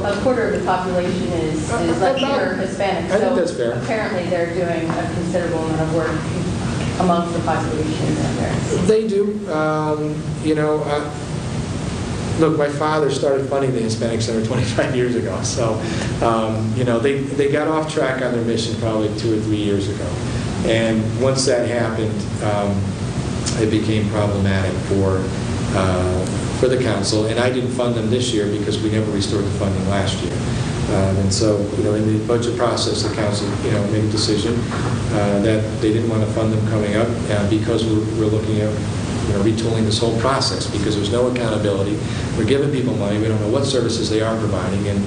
a quarter of the population is Latino or Hispanic. I think that's fair. Apparently they're doing a considerable amount of work amongst the population there. They do. Look, my father started funding the Hispanic Center 25 years ago. So, they got off track on their mission probably 2 or 3 years ago. And once that happened, it became problematic for the council, and I didn't fund them this year because we never restored the funding last year. And so, in the budget process, the council, made a decision that they didn't want to fund them coming up because we're looking at, retooling this whole process, because there's no accountability. We're giving people money, we don't know what services they are providing, and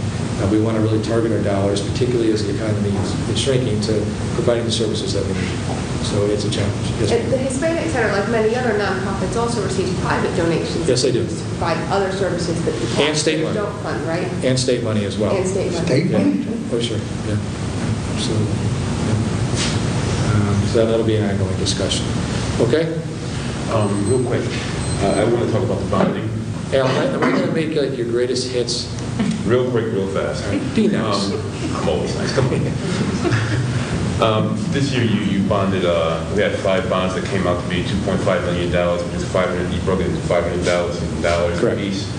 we want to really target our dollars, particularly as the economy is shrinking, to providing the services that we need. So it's a challenge. Yes, the Hispanic Center, like many other nonprofits, also receives private donations. Yes, they do. To provide other services that the And state money. don't fund, right? And state money as well. And state money. State money? Oh, sure. Yeah. Absolutely. Yeah. So that'll be an ongoing discussion. Okay? Real quick, I want to talk about the bonding. Al, am I going to make like your greatest hits? Real quick, real fast. Be nice. I'm always nice. Come on. This year you bonded, we had 5 bonds that came out to be $2.5 million, which is you broke it into $500,000 apiece.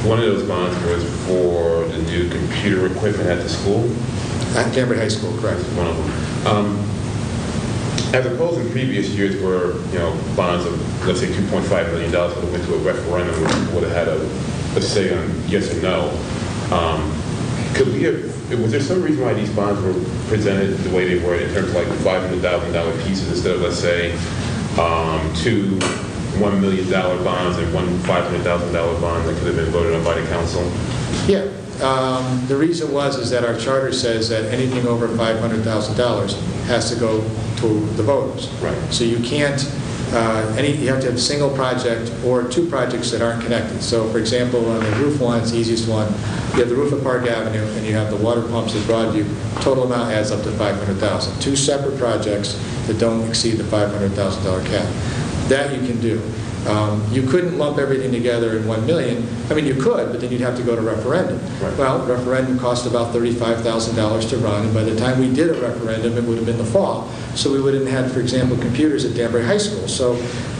One of those bonds was for the new computer equipment at the school. At Danbury High School, correct. One of them. As opposed in previous years where, bonds of, let's say, $2.5 million would have went to a referendum, which would have had a say on yes or no. Was there some reason why these bonds were presented the way they were in terms of like $500,000 pieces instead of, let's say, 2 $1 million bonds and 1 $500,000 bond that could have been voted on by the council? Yeah. The reason is that our charter says that anything over $500,000 has to go to the voters. Right. So you can't, you have to have a single project or 2 projects that aren't connected. So, for example, on the roof one, it's the easiest one. You have the roof at Park Avenue and you have the water pumps at Broadview. Total amount adds up to $500,000. 2 separate projects that don't exceed the $500,000 cap. That you can do. You couldn't lump everything together in 1 million. I mean, you could, but then you'd have to go to referendum. Right. Well, referendum cost about $35,000 to run, and by the time we did a referendum, it would have been the fall. So we wouldn't have had, for example, computers at Danbury High School. So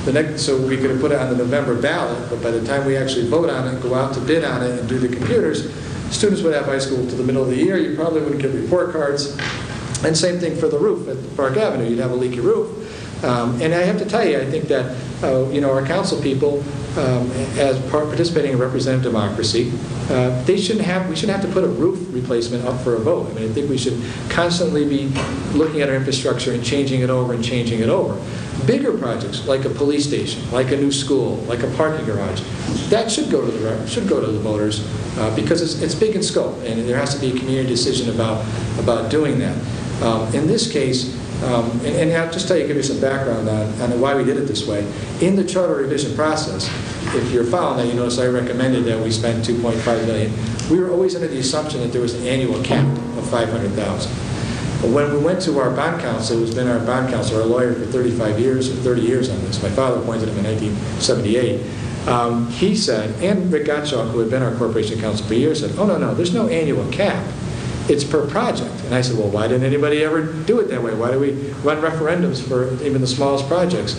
we could have put it on the November ballot, but by the time we actually vote on it, go out to bid on it, and do the computers, students would have high school to the middle of the year. You probably wouldn't get report cards. And same thing for the roof at Park Avenue. You'd have a leaky roof. And I have to tell you, I think that our council people, as participating in representative democracy, we shouldn't have to put a roof replacement up for a vote. I mean, I think we should constantly be looking at our infrastructure and changing it over and changing it over. Bigger projects like a police station, like a new school, like a parking garage, that should go to the voters because it's big in scope, and there has to be a community decision about doing that. In this case. And I'll just give you some background on why we did it this way. In the charter revision process, if you're following that, you notice I recommended that we spend $2.5 million. We were always under the assumption that there was an annual cap of $500,000. But when we went to our bond counsel, who's been our bond counsel, our lawyer for 35 years, or 30 years on this, my father appointed him in 1978, he said, and Rick Gottschalk, who had been our corporation counsel for years, said, oh, no, there's no annual cap. It's per project. And I said, well, why didn't anybody ever do it that way? Why do we run referendums for even the smallest projects?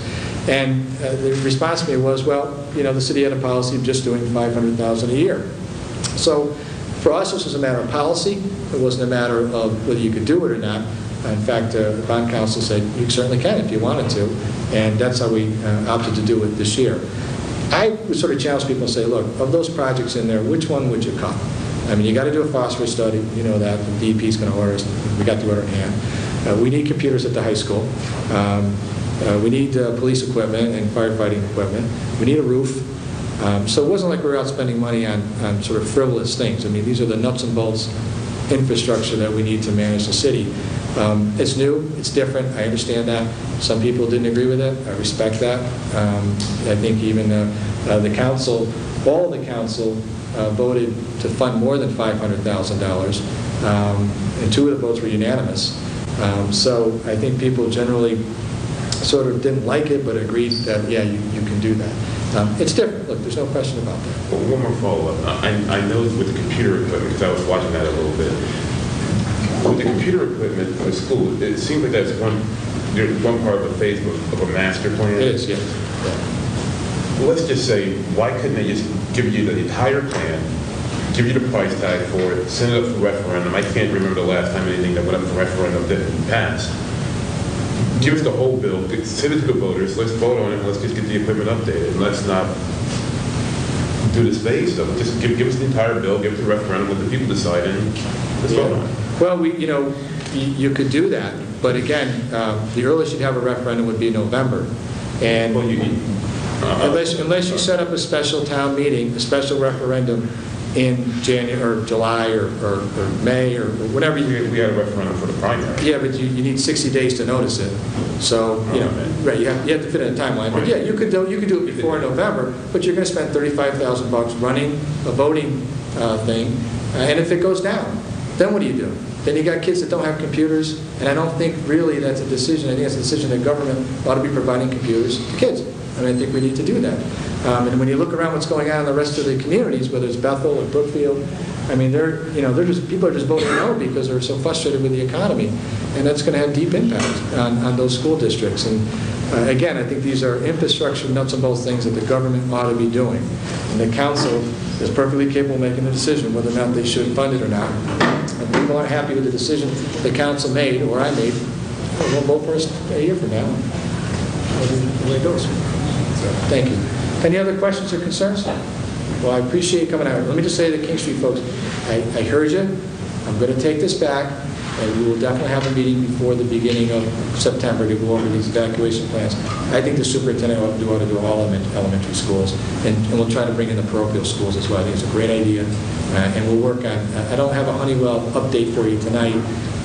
And the response to me was, well, the city had a policy of just doing $500,000 a year. So for us, this was a matter of policy. It wasn't a matter of whether you could do it or not. In fact, the bond counsel said, you certainly can if you wanted to. And that's how we opted to do it this year. I would sort of challenge people and say, look, of those projects in there, which one would you cut? I mean, you got to do a phosphorus study. You know that. The DEP is going to order us. We got the order in hand. We need computers at the high school. We need police equipment and firefighting equipment. We need a roof. So it wasn't like we were out spending money on sort of frivolous things. I mean, these are the nuts and bolts infrastructure that we need to manage the city. It's new. It's different. I understand that. Some people didn't agree with it. I respect that. I think even the council, all the council, voted to fund more than $500,000, and 2 of the votes were unanimous. So I think people generally sort of didn't like it, but agreed that, yeah, you can do that. It's different. Look, there's no question about that. Well, one more follow-up. I know with the computer equipment, because I was watching that a little bit, with the computer equipment for school, it seems like that's one part of the phase of a master plan. It is, yes. Yeah. Let's just say, why couldn't they just give you the entire plan, give you the price tag for it, send it up for referendum? I can't remember the last time anything that went up for referendum didn't pass. Give us the whole bill, send it to the voters, let's vote on it, and let's just get the equipment updated, and let's not do this phase stuff. Just give us the entire bill, give it to the referendum, let the people decide, and let's vote on it. Well, you could do that, but again, the earliest you'd have a referendum would be November. And well, unless you set up a special town meeting, a special referendum in January or July or May or whenever we had a referendum for the primary. Yeah, but you need 60 days to notice it. So right, you have to fit in a timeline. But yeah, you could do it before November, but you're going to spend $35,000 running a voting thing, and if it goes down, then what do you do? Then you got kids that don't have computers, and I don't think really that's a decision. I think it's a decision that government ought to be providing computers to kids. And I think we need to do that. And when you look around what's going on in the rest of the communities, whether it's Bethel or Brookfield, I mean, people are just voting no because they're so frustrated with the economy, and that's going to have deep impact on those school districts. And again, I think these are infrastructure nuts and bolts things that the government ought to be doing, and the council is perfectly capable of making a decision whether or not they should fund it or not. If people aren't happy with the decision the council made or I made, we'll vote for us a year from now. The way it goes. Thank you. Any other questions or concerns? Well, I appreciate you coming out. Let me just say to the King Street folks, I heard you. I'm going to take this back. We will definitely have a meeting before the beginning of September to go over these evacuation plans. I think the superintendent ought to do all elementary schools, and we'll try to bring in the parochial schools as well. I think it's a great idea, and we'll work on. I don't have a Honeywell update for you tonight,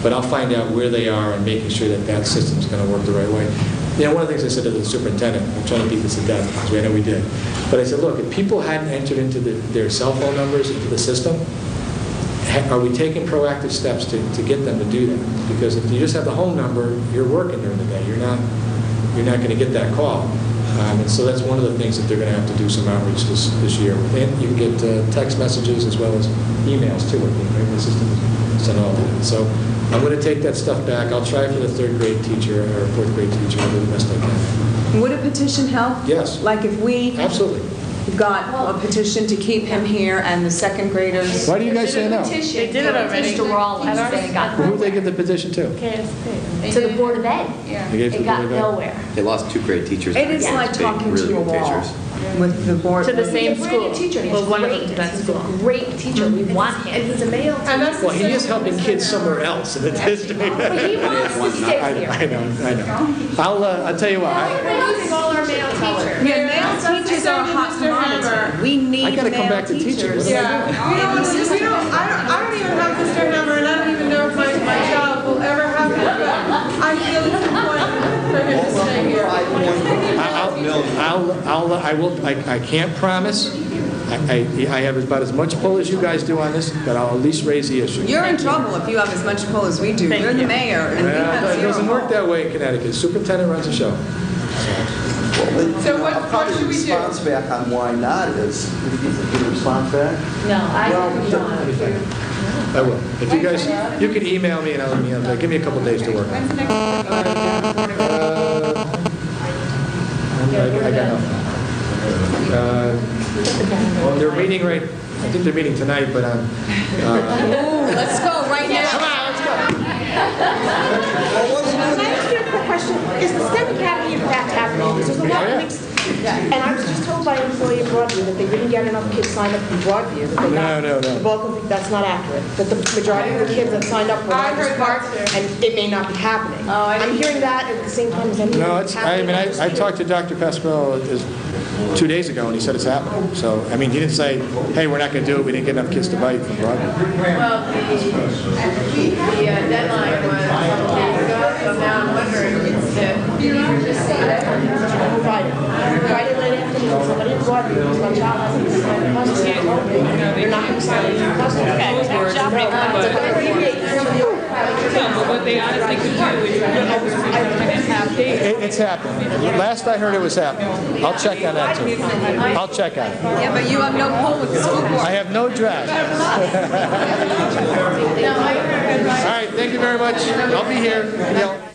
but I'll find out where they are and making sure that system is going to work the right way. One of the things I said to the superintendent, I'm trying to beat this to death because I know we did, but I said, look, if people hadn't entered into their cell phone numbers into the system, are we taking proactive steps to get them to do that? Because if you just have the home number, you're working during the day. You're not going to get that call. And so that's one of the things that they're going to have to do some outreach this year. And you can get text messages as well as emails too. The system send all that. So I'm going to take that stuff back. I'll try for the third grade teacher or fourth grade teacher. I'll do the best I can. Would a petition help? Yes. Like if we Absolutely. got a petition to keep him here and the second graders... Why do you guys say no? They did it already. Mr. Rollins, they got Who did they give the petition to? KSP. to the Board of Ed. They gave to It the got Board of Ed? nowhere. They lost 2 great teachers. It is like Big, talking really to a good wall teachers. with the board. To the same He's a school. great teacher, and he's Well, one of them great. to that He's school. a great teacher, we want him. And he's a male teacher. And that's the Well, he same- is helping kids somewhere else in the district. But he wants to stay here. I know. I'll tell you what. We're losing all our male teachers. Yeah, male teachers are a hot commodity. We need I gotta come male back to teaching. teachers. Yeah, I don't even have Mr. Hammer, and I don't even know if my child will ever have it, but I feel it's important for him to stay here. I can't promise. I have about as much pull as you guys do on this, but I'll at least raise the issue. You're in trouble if you have as much pull as we do. You're the mayor, and we have Well, it zero doesn't work pull. that way in Connecticut. Superintendent runs the show. So what should we do? The response back on why not is, did you respond back? No, I I will. If you guys, you can email me and I'll email you. Give me a couple days to work on it. I got nothing. They're meeting right, I think they're meeting tonight, but I'm... Ooh, let's go right now. Come on, let's go. Can I ask you a quick question? Is the STEM Academy in fact happening? Because there's a lot of mixed... And I was just told by an employee in Broadview that they didn't get enough kids signed up in Broadview. That they No. The bulk of, that's not accurate. That the majority of the kids that signed up were not this part, and it may not be happening. I'm hearing that at the same time as anything No, that's it's, I happening. mean, I talked to Dr. Pasquale 2 days ago, and he said it's happening. So, I mean, he didn't say, hey, we're not going to do it, we didn't get enough kids to bite from Broadway. Well, the deadline was a couple days ago, so now I'm wondering if you just say that. Friday late afternoon, somebody in Broadview, because my child hasn't been signed up custody. They're not going to sign it in custody. But what they honestly could do is have days. It's happening. Last I heard it was happening. I'll check on that too. I'll check on it. Yeah, but you have no pull with the school board. I have no draft. All right, thank you very much. I'll be here.